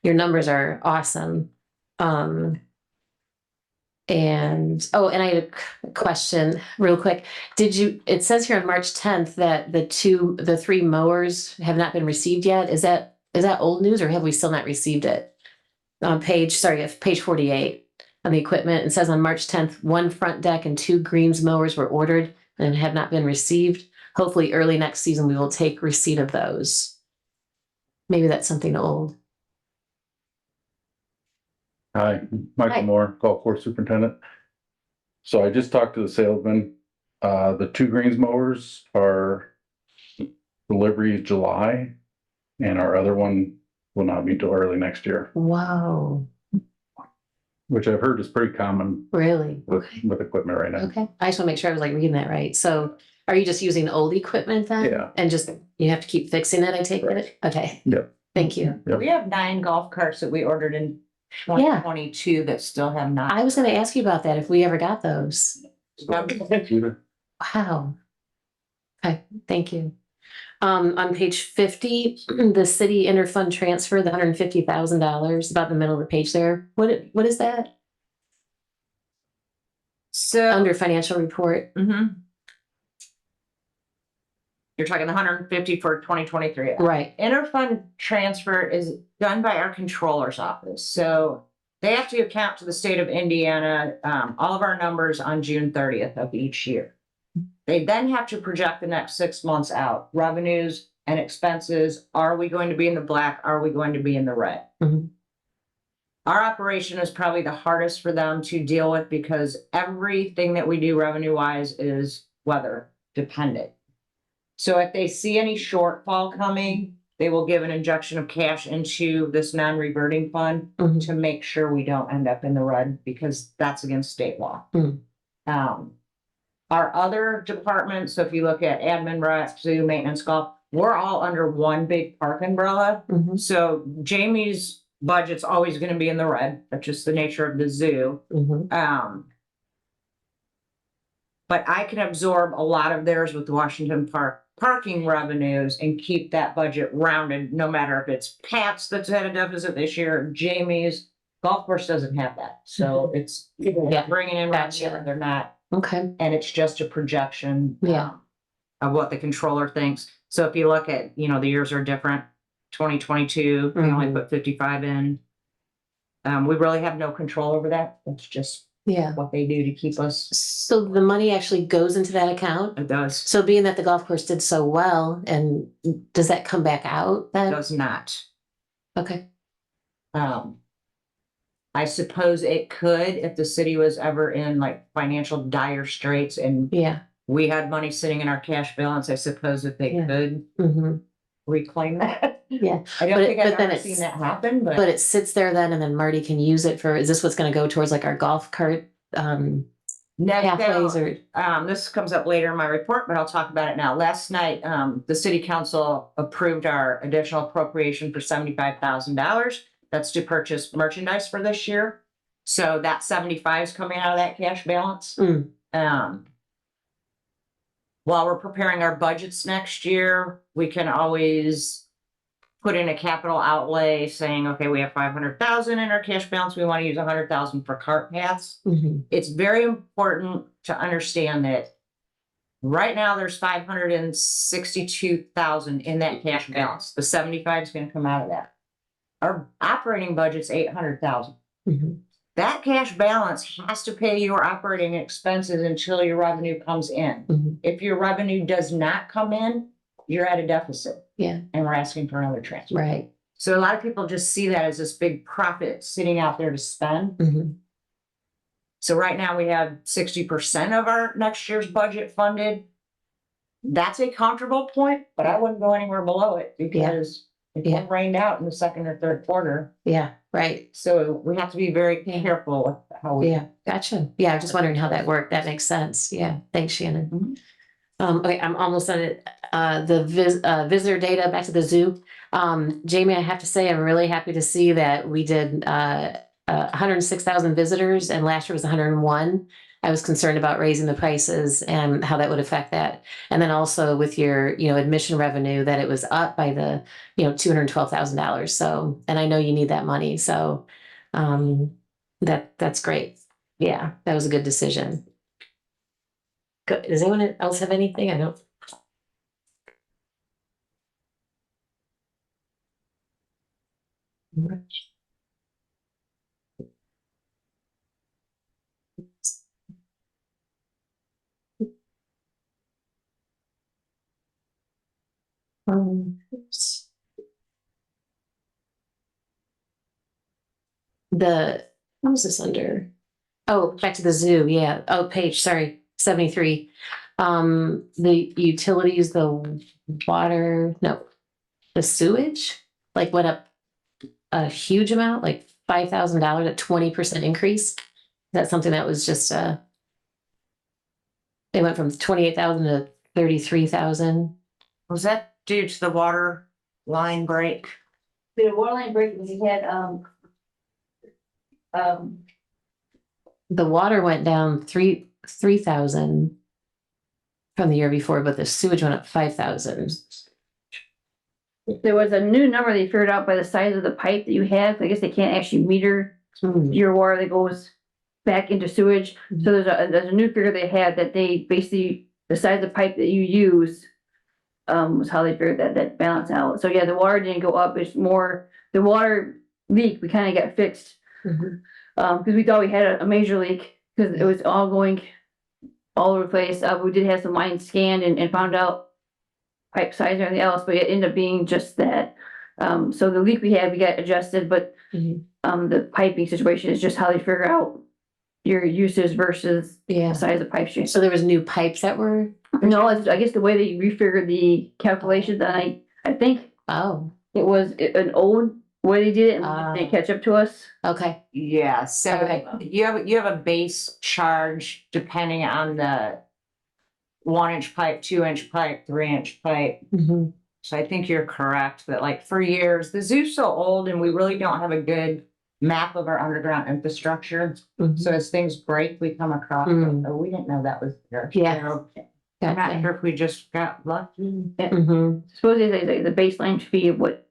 Your numbers are awesome. And I had a question real quick. It says here on March 10th that the 3 mowers have not been received yet. Is that old news or have we still not received it? Page 48. on the equipment. It says on March 10th, 1 front deck and 2 greens mowers were ordered and have not been received. Hopefully early next season, we will take receipt of those. Maybe that's something old. Hi, Hi. Michael Moore, golf course superintendent. So I just talked to the salesman. The 2 greens mowers are delivery July, and our other one will not be till early next year, Wow, which I've heard is pretty common really? with equipment right now. Okay, I just want to make sure I was like reading that right. So are you just using old equipment then? Yeah. And just, you have to keep fixing it, I take it? Okay. Yep. Thank you. Yep. We have 9 golf carts that we ordered in Yeah. 2022 that still have not. I was gonna ask you about that, if we ever got those. Computer. Wow. Okay, thank you. On page 50, the city interfund transfer, the $150,000, about the middle of the page there. What is that? So. Under financial report? Mhm. You're talking the 150 for 2023. Right. Interfund transfer is done by our controller's office. So they have to account to the state of Indiana, all of our numbers on June 30th of each year. They then have to project the next 6 months out, revenues and expenses. Are we going to be in the black? Are we going to be in the red? Mhm. Our operation is probably the hardest for them to deal with because everything that we do revenue wise is weather dependent. So if they see any shortfall coming, they will give an injection of cash into this non-reverting fund Mhm. to make sure we don't end up in the red because that's against state law. Mhm. Our other departments, so if you look at admin, rec, zoo, maintenance, golf, we're all under one big park umbrella. Mhm. So Jamie's budget's always going to be in the red. That's just the nature of the zoo. Mhm. But I can absorb a lot of theirs with the Washington Park parking revenues and keep that budget rounded, no matter if it's Pat's that's had a deficit this year, Jamie's. Golf course doesn't have that. So it's Yeah. bringing in revenue Gotcha. and they're not. Okay. And it's just a projection. Yeah. Of what the controller thinks. So if you look at, the years are different. 2022, we only Mhm. put 55 in. We really have no control over that. It's just Yeah. what they do to keep us. So the money actually goes into that account? It does. So being that the golf course did so well, and does that come back out It then? does not. Okay. I suppose it could if the city was ever in like financial dire straits and Yeah. we had money sitting in our cash balance. I suppose if they Yeah. could Mm-hmm. reclaim that. Yeah. I don't But think but I've then ever it's- seen that happen, But it sits there then, and then Marty can use it for, is this what's gonna go towards like our golf cart pathways or? This comes up later in my report, but I'll talk about it now. Last night, the city council approved our additional appropriation for $75,000. That's to purchase merchandise for this year. So that 75 is coming out of that cash balance. While we're preparing our budgets next year, we can always put in a capital outlay saying, okay, we have 500,000 in our cash balance. We want to use 100,000 for cart paths. Mhm. It's very important to understand that right now there's 562,000 in that cash balance. The 75 is going to come out of that. Our operating budget's 800,000. Mhm. That cash balance has to pay your operating expenses until your revenue comes in. Mhm. If your revenue does not come in, you're at a deficit. Yeah. And we're asking for another transfer. Right. So a lot of people just see that as this big profit sitting out there to spend. Mhm. So right now we have 60% of our next year's budget funded. That's a comfortable point, but I wouldn't go anywhere below it because it Yeah. rained out in the second or third quarter. Yeah. Right. So we have to be very Yeah. careful with how we. Yeah. Gotcha. Yeah. I'm just wondering how that worked. That makes sense. Yeah. Thanks, Shannon. Mhm. Okay, I'm almost on it. The visitor data, back to the zoo. Jamie, I have to say, I'm really happy to see that we did 106,000 visitors and last year was 101. I was concerned about raising the prices and how that would affect that. And then also with your, admission revenue, that it was up by the, $212,000. So, and I know you need that money. So, that's great. Yeah, that was a good decision. Good. Does anyone else have anything? I don't. Oops. What was this under? Oh, back to the zoo, yeah. Oh, page, sorry, 73. The utilities, the water, no, the sewage, like went up a huge amount, like $5,000, a 20% increase. That's something that was just, they went from 28,000 to 33,000. Was that due to the water line break? The water line break, we had, The water went down 3,000 from the year before, but the sewage went up 5,000. there was a new number they figured out by the size of the pipe that you have. I guess they can't actually meter Hmm. your water that goes back into sewage. So there's a new figure they had that they basically, the size of the pipe that you use was how they figured that balance out. So yeah, the water didn't go up. It's more the water leak we kind of got fixed. Mhm. Because we thought we had a major leak because it was all going all over the place. We did have some lines scanned and found out pipe size and everything else, but it ended up being just that. So the leak we had, we got adjusted, but Mhm. the piping situation is just how they figure out your usage versus Yeah. the size of pipe stream. So there was new pipes that were, No, I guess the way they refigured the calculations, and I think oh, it was an old way they did it, and Ah. they didn't catch up to us. okay. Yeah, so Okay. you have a base charge depending on the 1-inch pipe, 2-inch pipe, 3-inch pipe. Mhm. So I think you're correct that like for years, the zoo's so old and we really don't have a good map of our underground infrastructure. Mhm. So as things break, we come across, Mm. oh, we didn't know that was there. Yeah. So I'm not Gotcha. sure if we just got lucky. Mhm. Supposedly the baseline should be what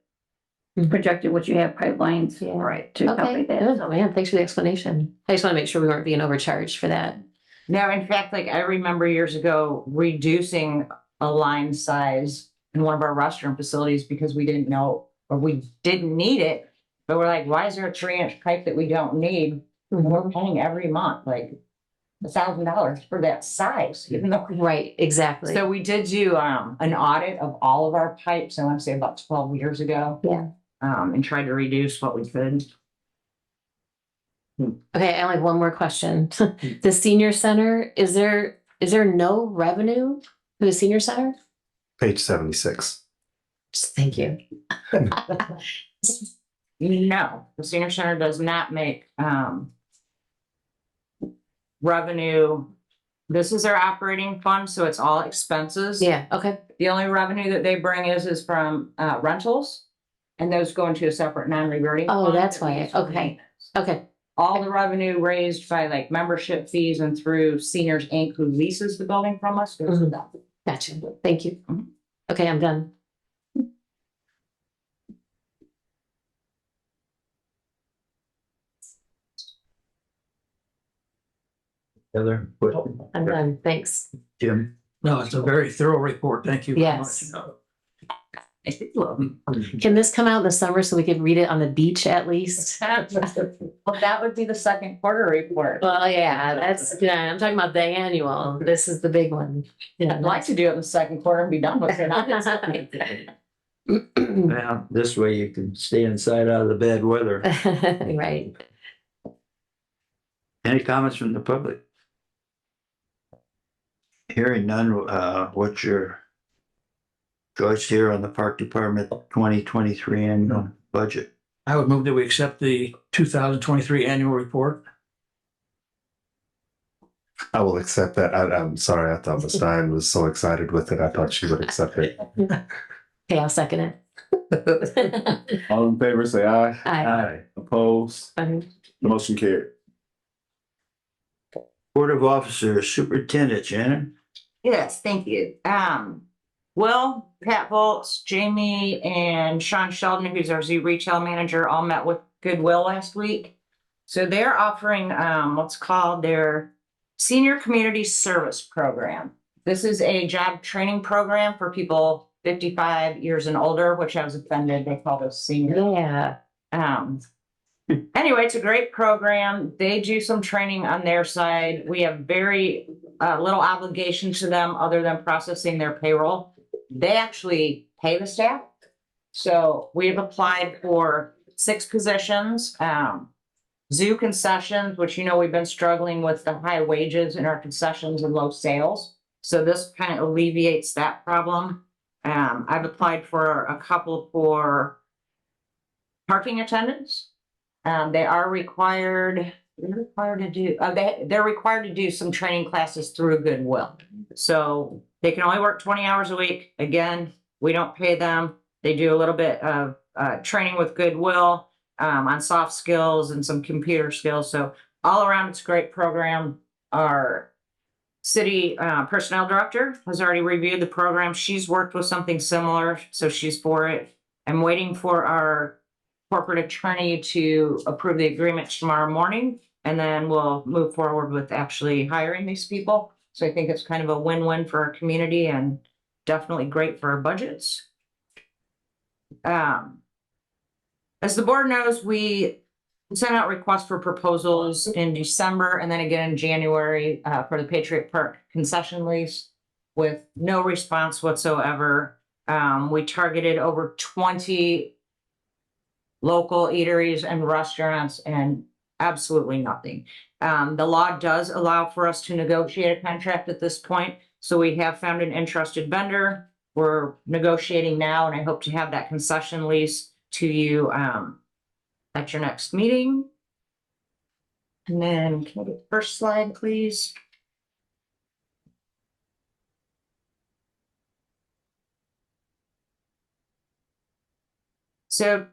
Mhm. projected, what you have pipelines Yeah. right to Okay, calculate that. good. So, Man, thanks for the explanation. I just want to make sure we weren't being overcharged for that. No, in fact, like I remember years ago reducing a line size in one of our restroom facilities because we didn't know or we didn't need it. But we're like, why is there a 3-inch pipe that we don't need? And we're paying every month like $1,000 for that size, even though. Right, exactly. So we did do an audit of all of our pipes, I want to say about 12 years ago. Yeah. And tried to reduce what we could. Okay, I only have one more question. The senior center, is there no revenue for the senior center? Page 76. Just thank you. No, the senior center does not make revenue. This is their operating fund, so it's all expenses. Yeah, okay. The only revenue that they bring is from rentals, and those go into a separate non-reverting. Oh, fund that's that we why. use for Okay. maintenance. Okay. All the revenue raised by like membership fees and through Seniors Inc., who leases the building from us, goes to Mhm. them. Gotcha. Thank you. Mhm. Okay, I'm done. Heather, I'm done. Thanks. Jim, No, it's a very thorough report. Thank you very Yes. much. Can this come out in the summer so we could read it on the beach at least? Well, that would be the second quarter report. Well, yeah, I'm talking about the annual. This is the big one. Yeah. I'd like to do it in the second quarter and be done with it. well, this way you can stay inside out of the bad weather. Right. Any comments from the public? Hearing none, what's your choice here on the Park Department 2023 annual budget? I would move that we accept the 2023 annual report. I will accept that. I'm sorry. I thought Ms. Stein was so excited with it. I thought she would accept it. Okay, I'll second it. All in favor, say aye. Aye. Opposed? Fine. The motion carried. Board of Officers, Superintendent Shannon. Yes, thank you. Will, Pat Volts, Jamie, and Sean Sheldon, who's our zoo retail manager, all met with Goodwill last week. So they're offering what's called their Senior Community Service Program. This is a job training program for people 55 years and older, which I was offended. They called us senior. Yeah. Anyway, it's a great program. They do some training on their side. We have very little obligation to them other than processing their payroll. They actually pay the staff. So we've applied for 6 positions, zoo concessions, which we've been struggling with the high wages in our concessions and low sales. So this kind of alleviates that problem. I've applied for a couple for parking attendants. They are required, they're required to do some training classes through Goodwill. So they can only work 20 hours a week. Again, we don't pay them. They do a little bit of training with Goodwill on soft skills and some computer skills. So all around, it's a great program. Our city personnel director has already reviewed the program. She's worked with something similar, so she's for it. I'm waiting for our corporate attorney to approve the agreement tomorrow morning, and then we'll move forward with actually hiring these people. So I think it's kind of a win-win for our community and definitely great for our budgets. As the board knows, we sent out requests for proposals in December and then again in January for the Patriot Park concession lease with no response whatsoever. We targeted over 20 local eateries and restaurants and absolutely nothing. The law does allow for us to negotiate a contract at this point. So we have found an interested vendor. We're negotiating now, and I hope to have that concession lease to you at your next meeting. And then can I get the first slide, please? So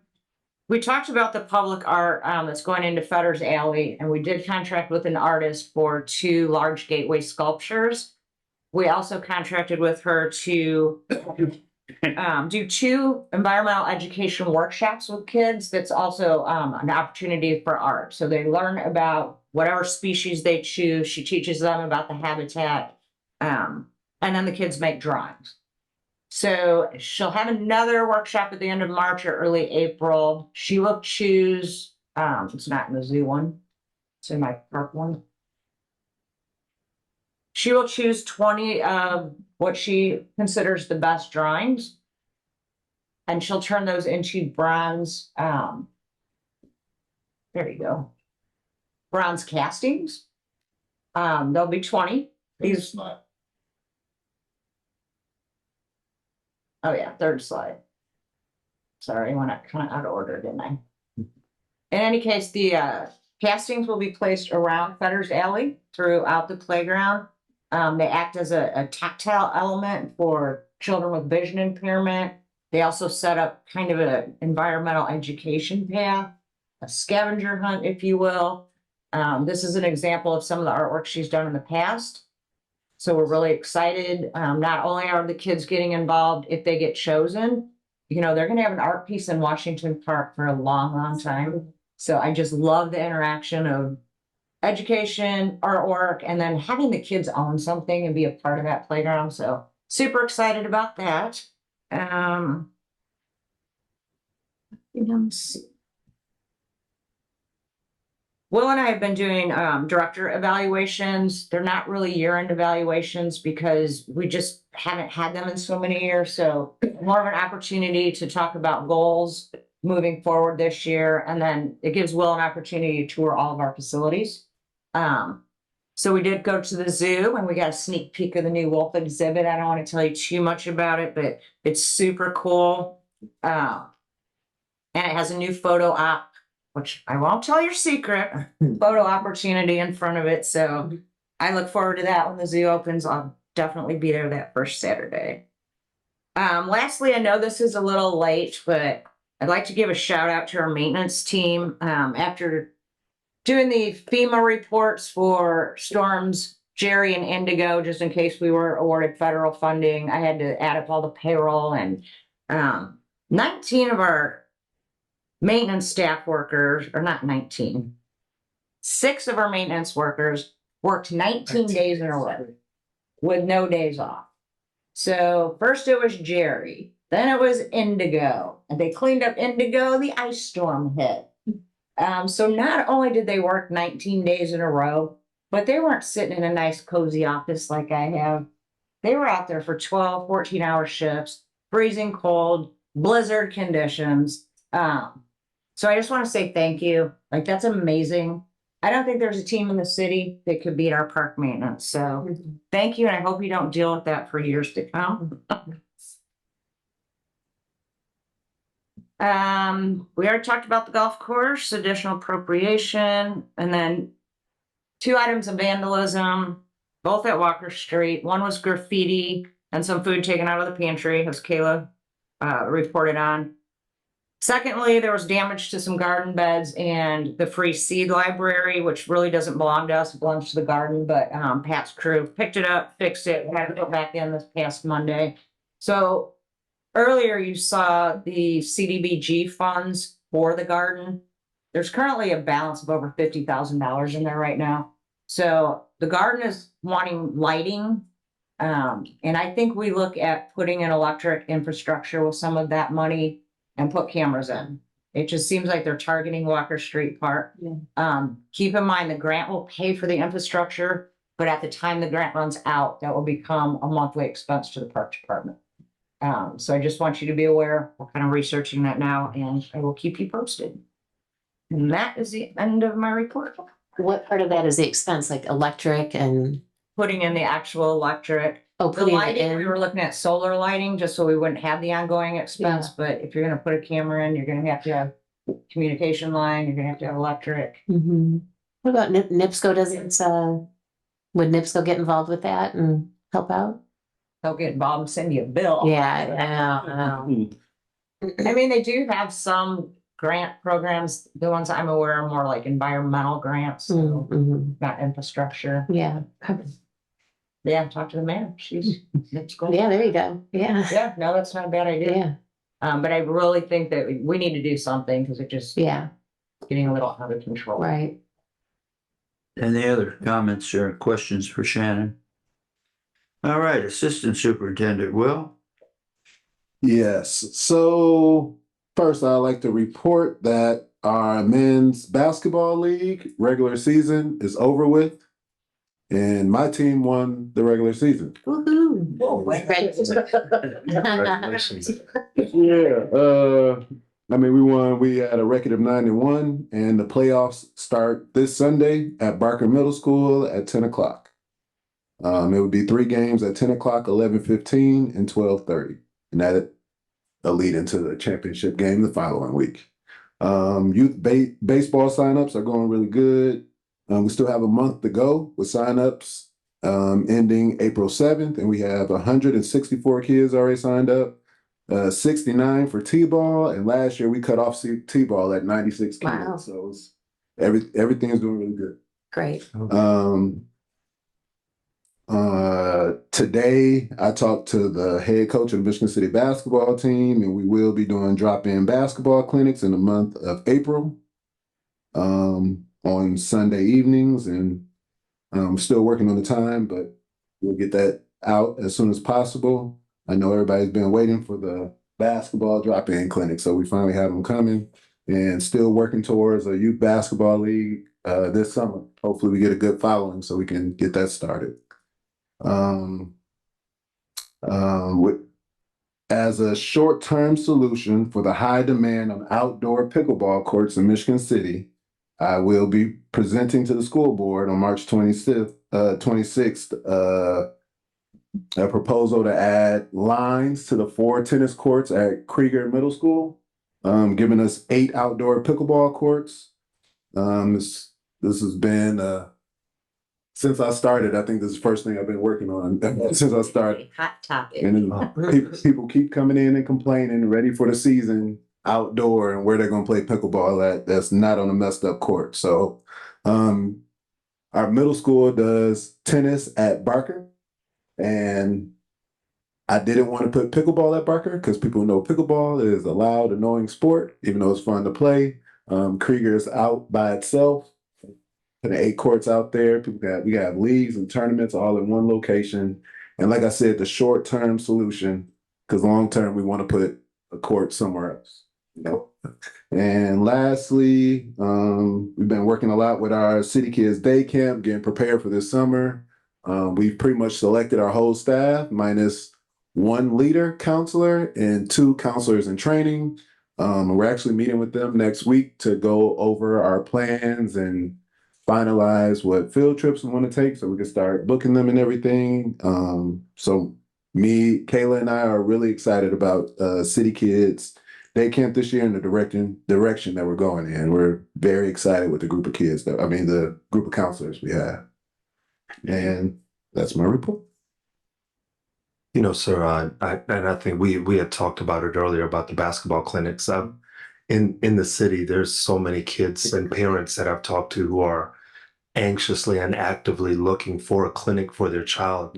we talked about the public art that's going into Fetter's Alley, and we did contract with an artist for 2 large gateway sculptures. We also contracted with her to do 2 environmental education workshops with kids. That's also an opportunity for art. So they learn about whatever species they choose. She teaches them about the habitat, and then the kids make drawings. So she'll have another workshop at the end of March or early April. She will choose, it's not in the zoo one, it's in my park one. She will choose 20 of what she considers the best drawings, and she'll turn those into bronze, there you go, bronze castings. There'll be 20. These. Oh yeah, third slide. Sorry, I went kind of out of order, didn't I? In any case, the castings will be placed around Fetter's Alley throughout the playground. They act as a tactile element for children with vision impairment. They also set up kind of an environmental education path, a scavenger hunt, if you will. This is an example of some of the artwork she's done in the past. So we're really excited. Not only are the kids getting involved if they get chosen, they're going to have an art piece in Washington Park for a long, long time. So I just love the interaction of education, artwork, and then having the kids own something and be a part of that playground. So super excited about that. Let's see. Will and I have been doing director evaluations. They're not really year-end evaluations because we just haven't had them in so many years. So more of an opportunity to talk about goals moving forward this year. And then it gives Will an opportunity to tour all of our facilities. So we did go to the zoo and we got a sneak peek of the new wolf exhibit. I don't want to tell you too much about it, but it's super cool. And it has a new photo op, which I won't tell your secret, photo opportunity in front of it. So I look forward to that when the zoo opens. I'll definitely be there that first Saturday. Lastly, I know this is a little late, but I'd like to give a shout out to our maintenance team. After doing the FEMA reports for storms Jerry and Indigo, just in case we were awarded federal funding, I had to add up all the payroll, and 19 of our maintenance staff workers, or not 19, 6 of our maintenance workers worked 19 days in a row with no days off. So first it was Jerry, then it was Indigo, and they cleaned up Indigo, the ice storm hit. So not only did they work 19 days in a row, but they weren't sitting in a nice cozy office like I have. They were out there for 12, 14-hour shifts, freezing cold, blizzard conditions. So I just want to say thank you. Like, that's amazing. I don't think there's a team in the city that could beat our park maintenance. So thank you. And I hope you don't deal with that for years to come. We already talked about the golf course, additional appropriation, and then 2 items of vandalism, both at Walker Street. One was graffiti and some food taken out of the pantry, as Kayla reported on. Secondly, there was damage to some garden beds and the free seed library, which really doesn't belong to us, it belongs to the garden, but Pat's crew picked it up, fixed it, had it put back in this past Monday. So earlier you saw the CDBG funds for the garden. There's currently a balance of over $50,000 in there right now. So the garden is wanting lighting. And I think we look at putting in electric infrastructure with some of that money and put cameras in. It just seems like they're targeting Walker Street Park. Keep in mind, the grant will pay for the infrastructure, but at the time the grant runs out, that will become a monthly expense to the park department. So I just want you to be aware. We're kind of researching that now, and I will keep you posted. And that is the end of my report. What part of that is the expense, like electric and, Putting in the actual electric. oh, The putting it lighting, we in? were looking at solar lighting, just so we wouldn't have the ongoing expense, but if you're gonna put a camera in, you're gonna have to have communication line, you're gonna have to have electric. Mhm. What about NIPSCO? Would NIPSCO get involved with that and help out? They'll get involved and send you a bill. Yeah, I know. I mean, they do have some grant programs. The ones I'm aware of more like environmental grants, so Mhm. not infrastructure. Yeah. Yeah, talk to the mayor. She's, it's cool. Yeah, there you go. Yeah. Yeah, no, that's not a bad idea. Yeah. But I really think that we need to do something because it just Yeah. getting a little out of control. Right. Any other comments or questions for Shannon? All right, Assistant Superintendent Will. Yes, so first I'd like to report that our men's basketball league regular season is over with. And my team won the regular season. Woohoo. Congratulations. Yeah, I mean, we had a record of 9-1, and the playoffs start this Sunday at Barker Middle School at 10 o'clock. It would be 3 games at 10 o'clock, 11:15, and 12:30. And that'll lead into the championship game the following week. Youth baseball signups are going really good. We still have a month to go with signups ending April 7th, and we have 164 kids already signed up. 69 for T-ball, and last year we cut off T-ball at 96 kids. Wow. So everything is doing really good. Great. Today I talked to the head coach of the Michigan City basketball team, and we will be doing drop-in basketball clinics in the month of April on Sunday evenings, and I'm still working on the time, but we'll get that out as soon as possible. I know everybody's been waiting for the basketball drop-in clinic, so we finally have them coming, and still working towards a youth basketball league this summer. Hopefully we get a good following so we can get that started. As a short-term solution for the high demand on outdoor pickleball courts in Michigan City, I will be presenting to the school board on March 26th, a proposal to add lines to the 4 tennis courts at Krieger Middle School, giving us 8 outdoor pickleball courts. This has been since I started. I think this is the first thing I've been working on since I started. Hot topic. And people keep coming in and complaining, ready for the season outdoor, and where they're going to play pickleball at. That's not on a messed up court. So, our middle school does tennis at Barker, and I didn't want to put pickleball at Barker because people know pickleball is a loud, annoying sport, even though it's fun to play. Krieger is out by itself. Putting 8 courts out there. We have leagues and tournaments all in one location. And like I said, the short-term solution, because long-term we want to put a court somewhere else. You know? And lastly, we've been working a lot with our City Kids Day Camp, getting prepared for this summer. We've pretty much selected our whole staff, minus one leader counselor and 2 counselors in training. We're actually meeting with them next week to go over our plans and finalize what field trips we want to take so we can start booking them and everything. So me, Kayla, and I are really excited about City Kids Day Camp this year and the direction that we're going in. We're very excited with the group of kids the group of counselors we have. And that's my report. You know, sir, I think we had talked about it earlier about the basketball clinics. In the city, there's so many kids and parents that I've talked to who are anxiously and actively looking for a clinic for their child.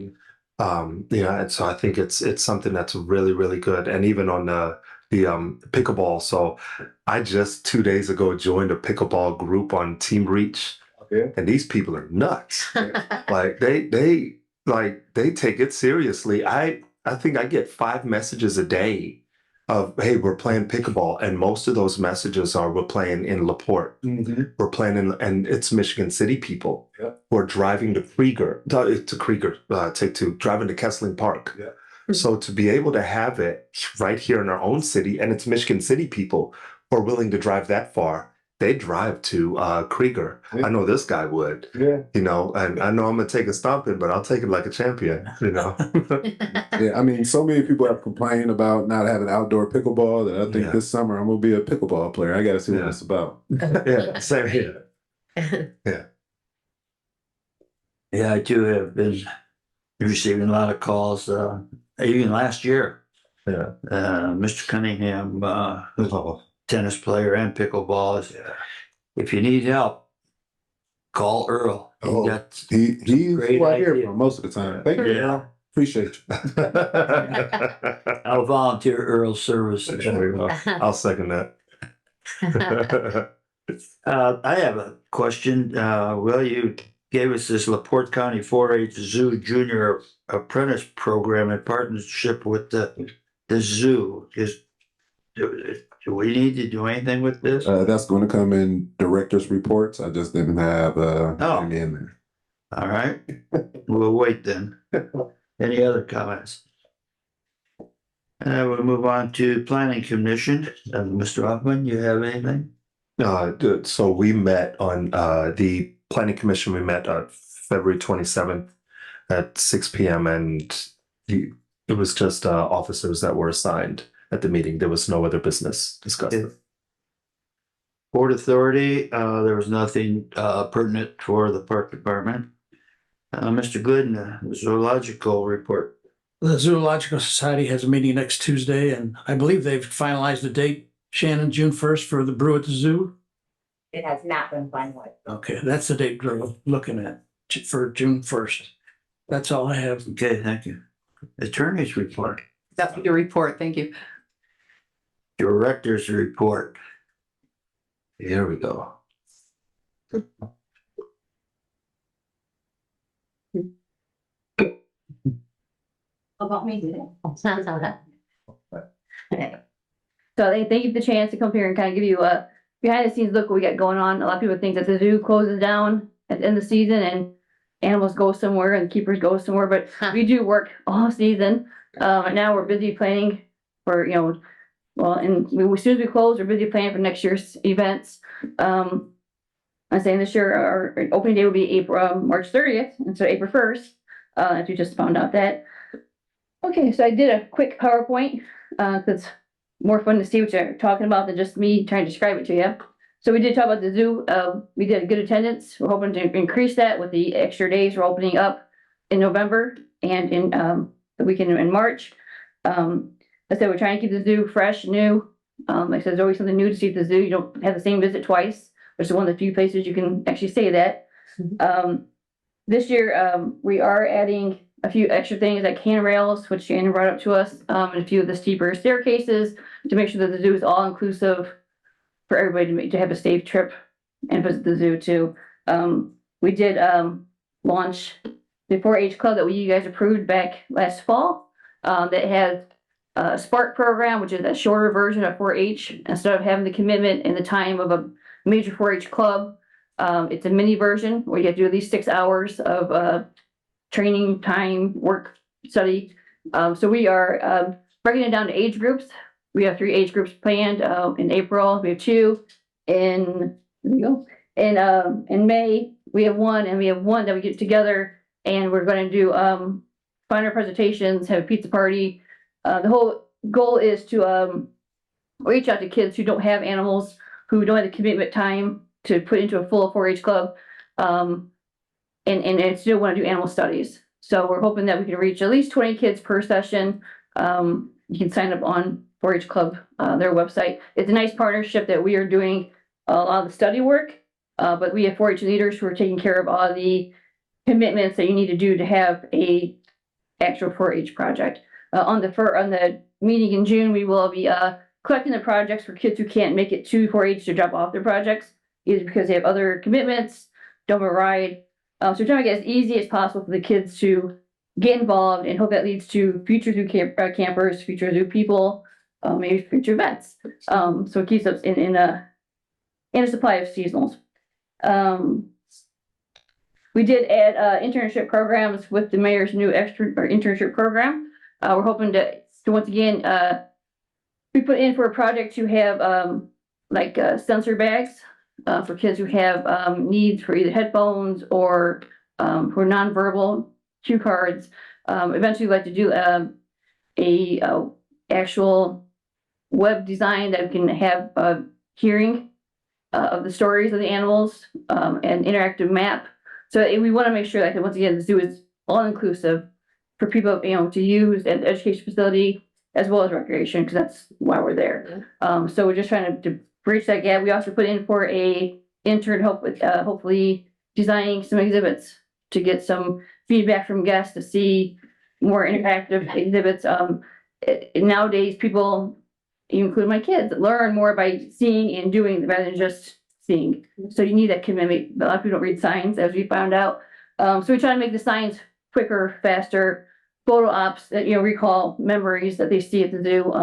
And so I think it's something that's really, really good. And even on the pickleball. So I just 2 days ago joined a pickleball group on Team Reach. Okay. And these people are nuts. Like they take it seriously. I think I get 5 messages a day of, hey, we're playing pickleball. And most of those messages are, we're playing in LaPorte. We're playing and it's Michigan City people. Yep. We're driving to Krieger, driving to Kessling Park. Yeah. So to be able to have it right here in our own city, and it's Michigan City people who are willing to drive that far, they drive to Krieger. Yeah. I know this guy would. Yeah. You know, and I know I'm gonna take a stomping, but I'll take it like a champion, you know. Yeah, I mean, so many people have complained about not having outdoor pickleball that I think Yeah. this summer I'm gonna be a pickleball player. I got to see what Yeah. it's about. Yeah, same here. Yeah, I too have been receiving a lot of calls, even last year. Yeah. Mr. Cunningham, who's a Oh, tennis player and pickleball, is, if you need help, call Earl. He Oh, got He's Great who I hear idea. from most of the time. Thank you. Yeah. Appreciate you. I'll volunteer Earl's services. there we go. I'll second that. I have a question. Will, you gave us this LaPorte County 4-H Zoo Junior Apprentice Program in partnership with the zoo. Do we need to do anything with this? That's going to come in director's reports. I just didn't have any in there. All right, we'll wait then. Any other comments? We'll move on to Planning Commission. Mr. Hoffman, you have anything? So we met on the Planning Commission. We met on February 27th at 6 p.m. and it was just officers that were assigned at the meeting. There was no other business discussed. Yeah. Port Authority, there was nothing pertinent for the Park Department. Mr. Gooden, zoological report. The Zoological Society has a meeting next Tuesday, and I believe they've finalized the date, Shannon, June 1st for the Brew at the Zoo. It has not been finalized. Okay, that's the date we're looking at for June 1st. That's all I have. Okay, thank you. Attorney's report. That's your report. Thank you. Director's report. Here we go. About me today. So thank you for the chance to come here and kind of give you a behind the scenes look what we got going on. A lot of people think that the zoo closes down at the end of the season and animals go somewhere and keepers go somewhere, but we do work all season. Right now we're busy planning for, as soon as we close, we're busy planning for next year's events. I'm saying this year our opening day will be March 30th instead of April 1st. If you just found out that. Okay, so I did a quick PowerPoint, that's more fun to see what you're talking about than just me trying to describe it to you. So we did talk about the zoo. We did a good attendance. We're hoping to increase that with the extra days we're opening up in November and in the weekend in March. Like I said, we're trying to keep the zoo fresh, new. Like I said, there's always something new to see at the zoo. You don't have the same visit twice, which is one of the few places you can actually say that. This year, we are adding a few extra things like handrails, which Shannon brought up to us, and a few of the steeper staircases to make sure that the zoo is all inclusive for everybody to have a safe trip and visit the zoo too. We did launch the 4-H club that you guys approved back last fall. That has a Spark program, which is a shorter version of 4-H. Instead of having the commitment and the time of a major 4-H club, it's a mini version where you have to do at least 6 hours of training time, work, study So we are breaking it down to age groups. We have 3 age groups planned in April. We have 2 in, there we go. In May, we have 1, and we have 1 that we get together, and we're going to do final presentations, have a pizza party. The whole goal is to reach out to kids who don't have animals, who don't have the commitment time to put into a full 4-H club, and still want to do animal studies. So we're hoping that we can reach at least 20 kids per session. You can sign up on 4-H Club, their website. It's a nice partnership that we are doing a lot of the study work, but we have 4-H leaders who are taking care of all the commitments that you need to do to have a actual 4-H project. On the meeting in June, we will be collecting the projects for kids who can't make it to 4-H to drop off their projects, either because they have other commitments, don't have a ride. So we're trying to get as easy as possible for the kids to get involved, and hope that leads to future zoo campers, future zoo people, maybe future vets. So it keeps us in a supply of seasonals. We did add internship programs with the mayor's new internship program. We're hoping to once again we put in for a project to have sensor bags for kids who have needs for either headphones or for nonverbal cue cards. Eventually, we'd like to do a actual web design that can have hearing of the stories of the animals, and interactive map. So we want to make sure that once again the zoo is all inclusive for people to use an education facility as well as recreation, because that's why we're there. So we're just trying to bridge that gap. We also put in for a intern help with hopefully designing some exhibits to get some feedback from guests to see more interactive exhibits. Nowadays, people, including my kids, learn more by seeing and doing rather than just seeing. So you need that commitment. A lot of people don't read signs, as we found out. So we try to make the signs quicker, faster, photo ops that recall memories that they see at the zoo,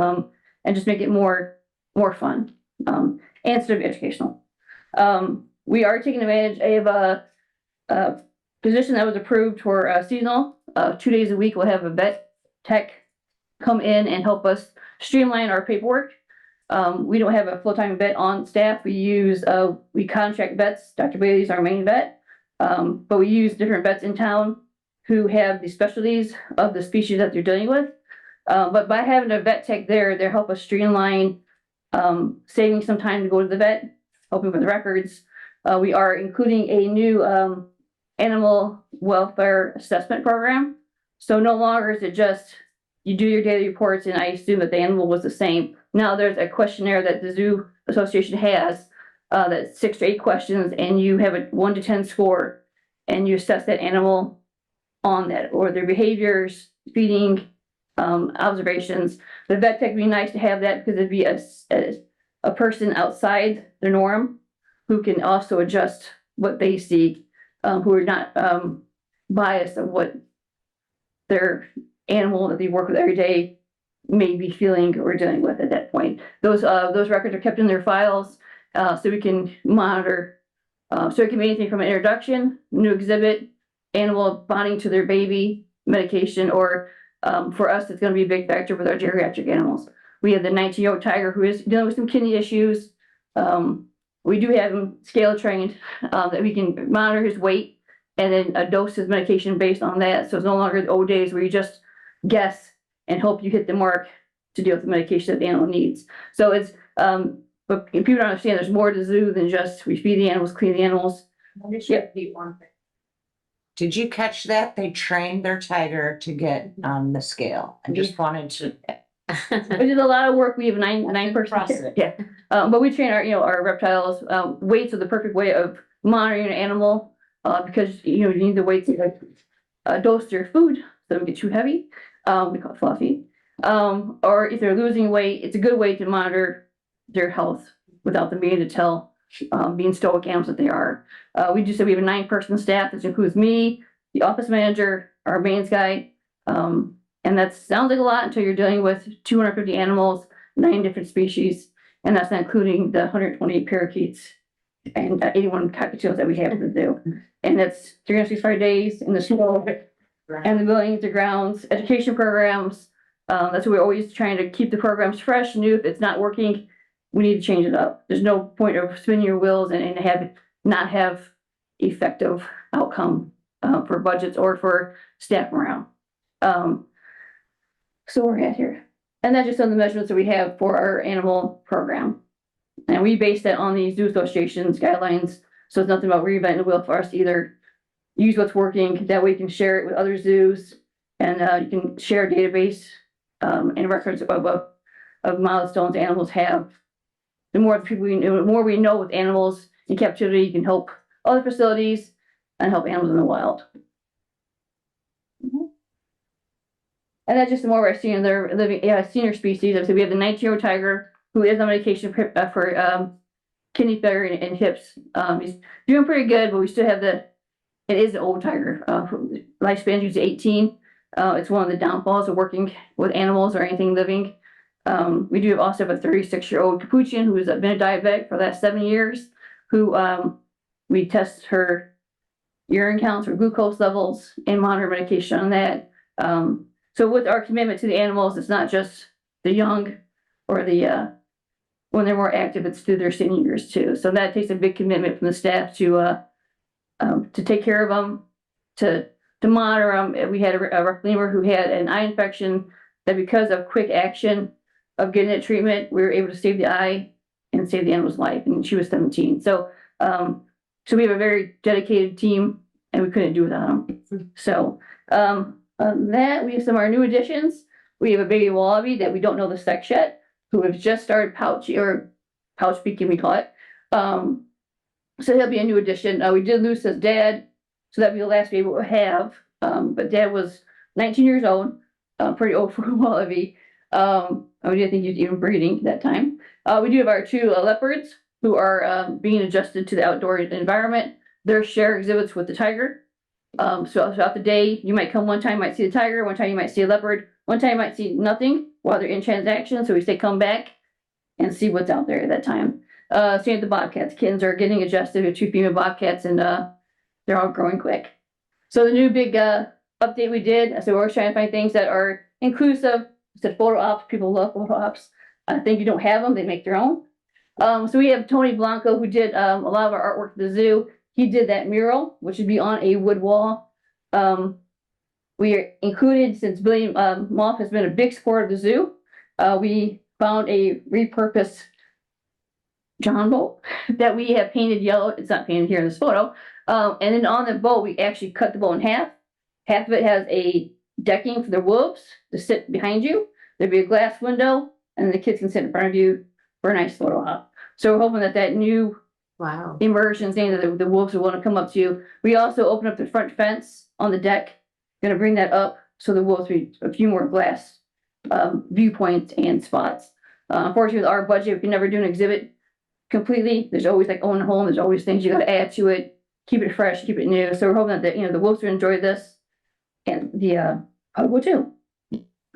and just make it more fun and sort of educational. We are taking advantage of a position that was approved for seasonal. 2 days a week, we'll have a vet tech come in and help us streamline our paperwork. We don't have a full-time vet on staff. We contract vets. Dr. Bailey's our main vet, but we use different vets in town who have the specialties of the species that they're dealing with. But by having a vet tech there, they help us streamline, saving some time to go to the vet, helping with the records. We are including a new animal welfare assessment program. So no longer is it just you do your daily reports and I assume that the animal was the same. Now there's a questionnaire that the Zoo Association has that's 6 to 8 questions, and you have a 1 to 10 score, and you assess that animal on that, or their behaviors, feeding, observations. The vet tech would be nice to have that, because it'd be a person outside the norm who can also adjust what they see, who are not biased of what their animal that they work with every day may be feeling or dealing with at that point. Those records are kept in their files, so we can monitor. So it can be anything from an introduction, new exhibit, animal bonding to their baby, medication, or for us, it's going to be a big factor with our geriatric animals. We have the 19-year-old tiger who is dealing with some kidney issues. We do have him scale trained that we can monitor his weight and then dose his medication based on that. So it's no longer the old days where you just guess and hope you hit the mark to deal with the medication that the animal needs. So it's, but people don't understand there's more to the zoo than just we feed the animals, clean the animals. Did you catch that? They trained their tiger to get on the scale. I just wanted to. Which is a lot of work. We have nine person. Yeah. But we train our reptiles. Weights are the perfect way of monitoring an animal, because you need the weights to dose their food so they don't get too heavy. We call it fluffy. Or if they're losing weight, it's a good way to monitor their health without them being able to tell, being stoic animals that they are. We have a 9-person staff. This includes me, the office manager, our mains guy. And that sounds like a lot until you're dealing with 250 animals, 9 different species, and that's not including the 128 parakeets and 81 cockatiels that we have in the zoo. And that's 365 days in the snow, and the buildings, the grounds, education programs. That's what we're always trying to keep the programs fresh, new. If it's not working, we need to change it up. There's no point of spinning your wheels and not have effective outcome for budgets or for staff morale. So we're at here. And that's just some of the measurements that we have for our animal program. And we base that on the Zoo Association's guidelines. So it's nothing about reinventing the wheel for us to either use what's working. That way you can share it with other zoos and you can share a database and records of milestones animals have. The more people the more we know with animals in captivity, you can help other facilities and help animals in the wild. And that's just the more we're seeing their living, senior species. So we have the 19-year-old tiger who is on medication for kidney failure and hips. He's doing pretty good, but we still have it is an old tiger. Lifespan usually 18. It's one of the downfalls of working with animals or anything living. We do also have a 36-year-old Capuchin who has been a diabetic for the last 7 years, who we test her urine counts for glucose levels and monitor medication on that. So with our commitment to the animals, it's not just the young or the when they're more active, it's through their senior years too. So that takes a big commitment from the staff to take care of them, to monitor them. We had a reclaimer who had an eye infection that because of quick action of getting that treatment, we were able to save the eye and save the animal's life. And she was 17. So we have a very dedicated team and we couldn't do without them. So that we have some of our new additions. We have a baby wallaby that we don't know the sex yet, who has just started pouch peaking, we call it. So he'll be a new addition. We did lose his dad, so that'll be the last baby we'll have. But dad was 19 years old, pretty old for a wallaby. I didn't think he was even breeding at that time. We do have our 2 leopards who are being adjusted to the outdoor environment. They're share exhibits with the tiger. So throughout the day, you might come one time, you might see the tiger, one time you might see a leopard, one time you might see nothing while they're in transaction. So we say come back and see what's out there at that time. Same with the bobcats. Kittens are getting adjusted to 2 female bobcats and they're all growing quick. So the new big update we did, so we're always trying to find things that are inclusive. Said photo ops, people love photo ops. I think you don't have them, they make their own. So we have Tony Blanco who did a lot of our artwork at the zoo. He did that mural, which would be on a wood wall. We are included, since William Moff has been a big supporter of the zoo, we found a repurposed John boat that we have painted yellow. It's not painted here in this photo. And then on the boat, we actually cut the boat in half. Half of it has a decking for the wolves to sit behind you. There'd be a glass window, and the kids can sit in front of you for a nice photo op. So we're hoping that new immersion thing that the wolves will want to come up to you. We also open up the front fence on the deck. Going to bring that up so the wolves be a few more glass viewpoints and spots. Unfortunately, with our budget, we can never do an exhibit completely. There's always like own home. There's always things you got to add to it, keep it fresh, keep it new. So we're hoping that the wolves will enjoy this, and the public will too.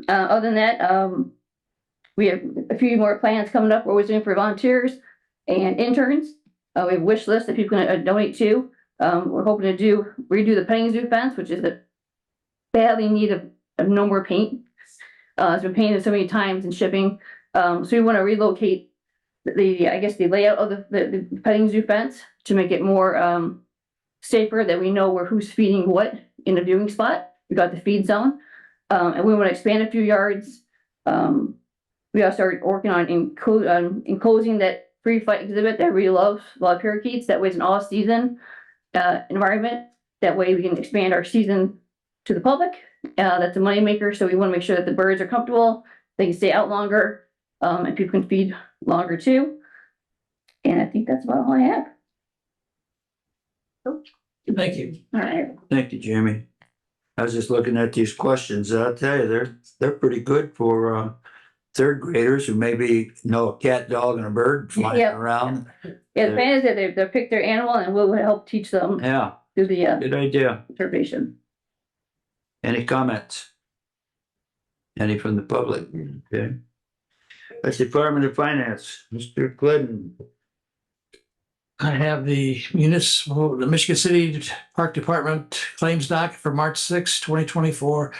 Other than that, we have a few more plans coming up. We're always looking for volunteers and interns. We have a wish list that people can donate to. We're hoping to redo the petting zoo fence, which is badly in need of no more paint. It's been painted so many times and shipping. So we want to relocate the layout of the petting zoo fence to make it more safer, that we know who's feeding what in the viewing spot. We got the feed zone. And we want to expand a few yards. We also started working on enclosing that free flight exhibit that we love, a lot of parakeets. That way it's an all season environment. That way we can expand our season to the public. That's a money maker. So we want to make sure that the birds are comfortable, they can stay out longer, and people can feed longer too. And I think that's about all I have. Thank you. All right. Thank you, Jamie. I was just looking at these questions. I'll tell you, they're pretty good for third graders who maybe know a cat, dog, and a bird flying around. Yeah, the plan is that they pick their animal and we'll help teach them. Yeah. Do the Good idea. observation. Any comments? Any from the public? Okay. That's Department of Finance, Mr. Glidden. I have the Michigan City Park Department claims docket for March 6, 2024.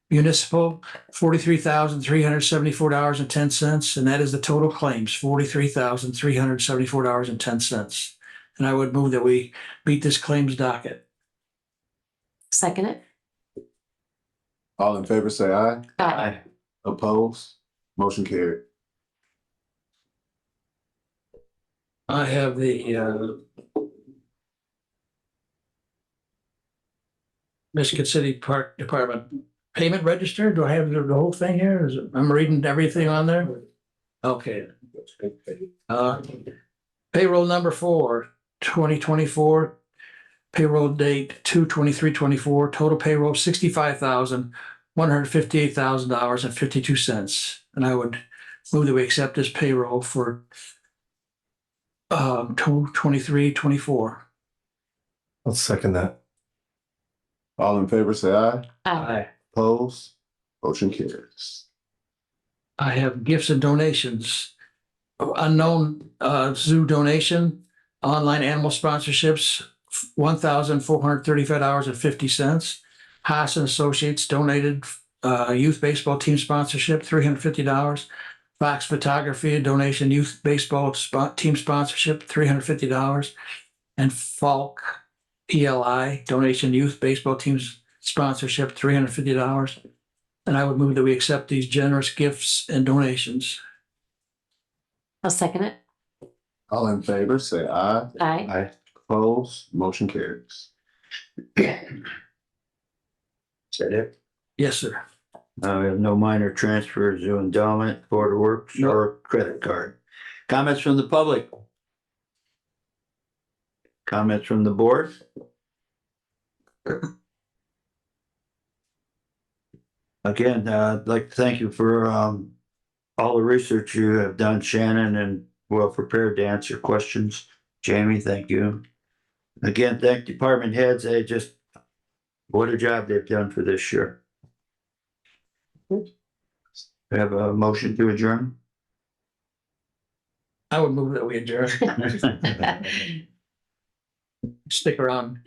Municipal, $43,374.10, and that is the total claims, $43,374.10. And I would move that we beat this claims docket. Second it. All in favor, say aye. Aye. Opposed? Motion carried. I have the Michigan City Park Department payment register. Do I have the whole thing here? I'm reading everything on there? Okay. Payroll number 4, 2024. Payroll date 2/23/24. Total payroll $65,158,000.52. And I would move that we accept this payroll for 2/23/24. I'll second that. All in favor, say aye. Aye. Opposed? Motion carries. I have gifts and donations. Unknown zoo donation, online animal sponsorships, $1,435.50. Haas and Associates donated youth baseball team sponsorship, $350. Fox Photography donation, youth baseball team sponsorship, $350. And Falk PLI donation, youth baseball teams sponsorship, $350. And I would move that we accept these generous gifts and donations. I'll second it. All in favor, say aye. Aye. Aye. Opposed? Motion carries. Is that it? Yes, sir. We have no minor transfers to endowment, board of works, or credit card. Comments from the public? Comments from the board? Again, I'd like to thank you for all the research you have done, Shannon, and well prepared to answer questions. Jamie, thank you. Again, thank department heads. What a job they've done for this year. We have a motion to adjourn. I would move that we adjourn. Stick around.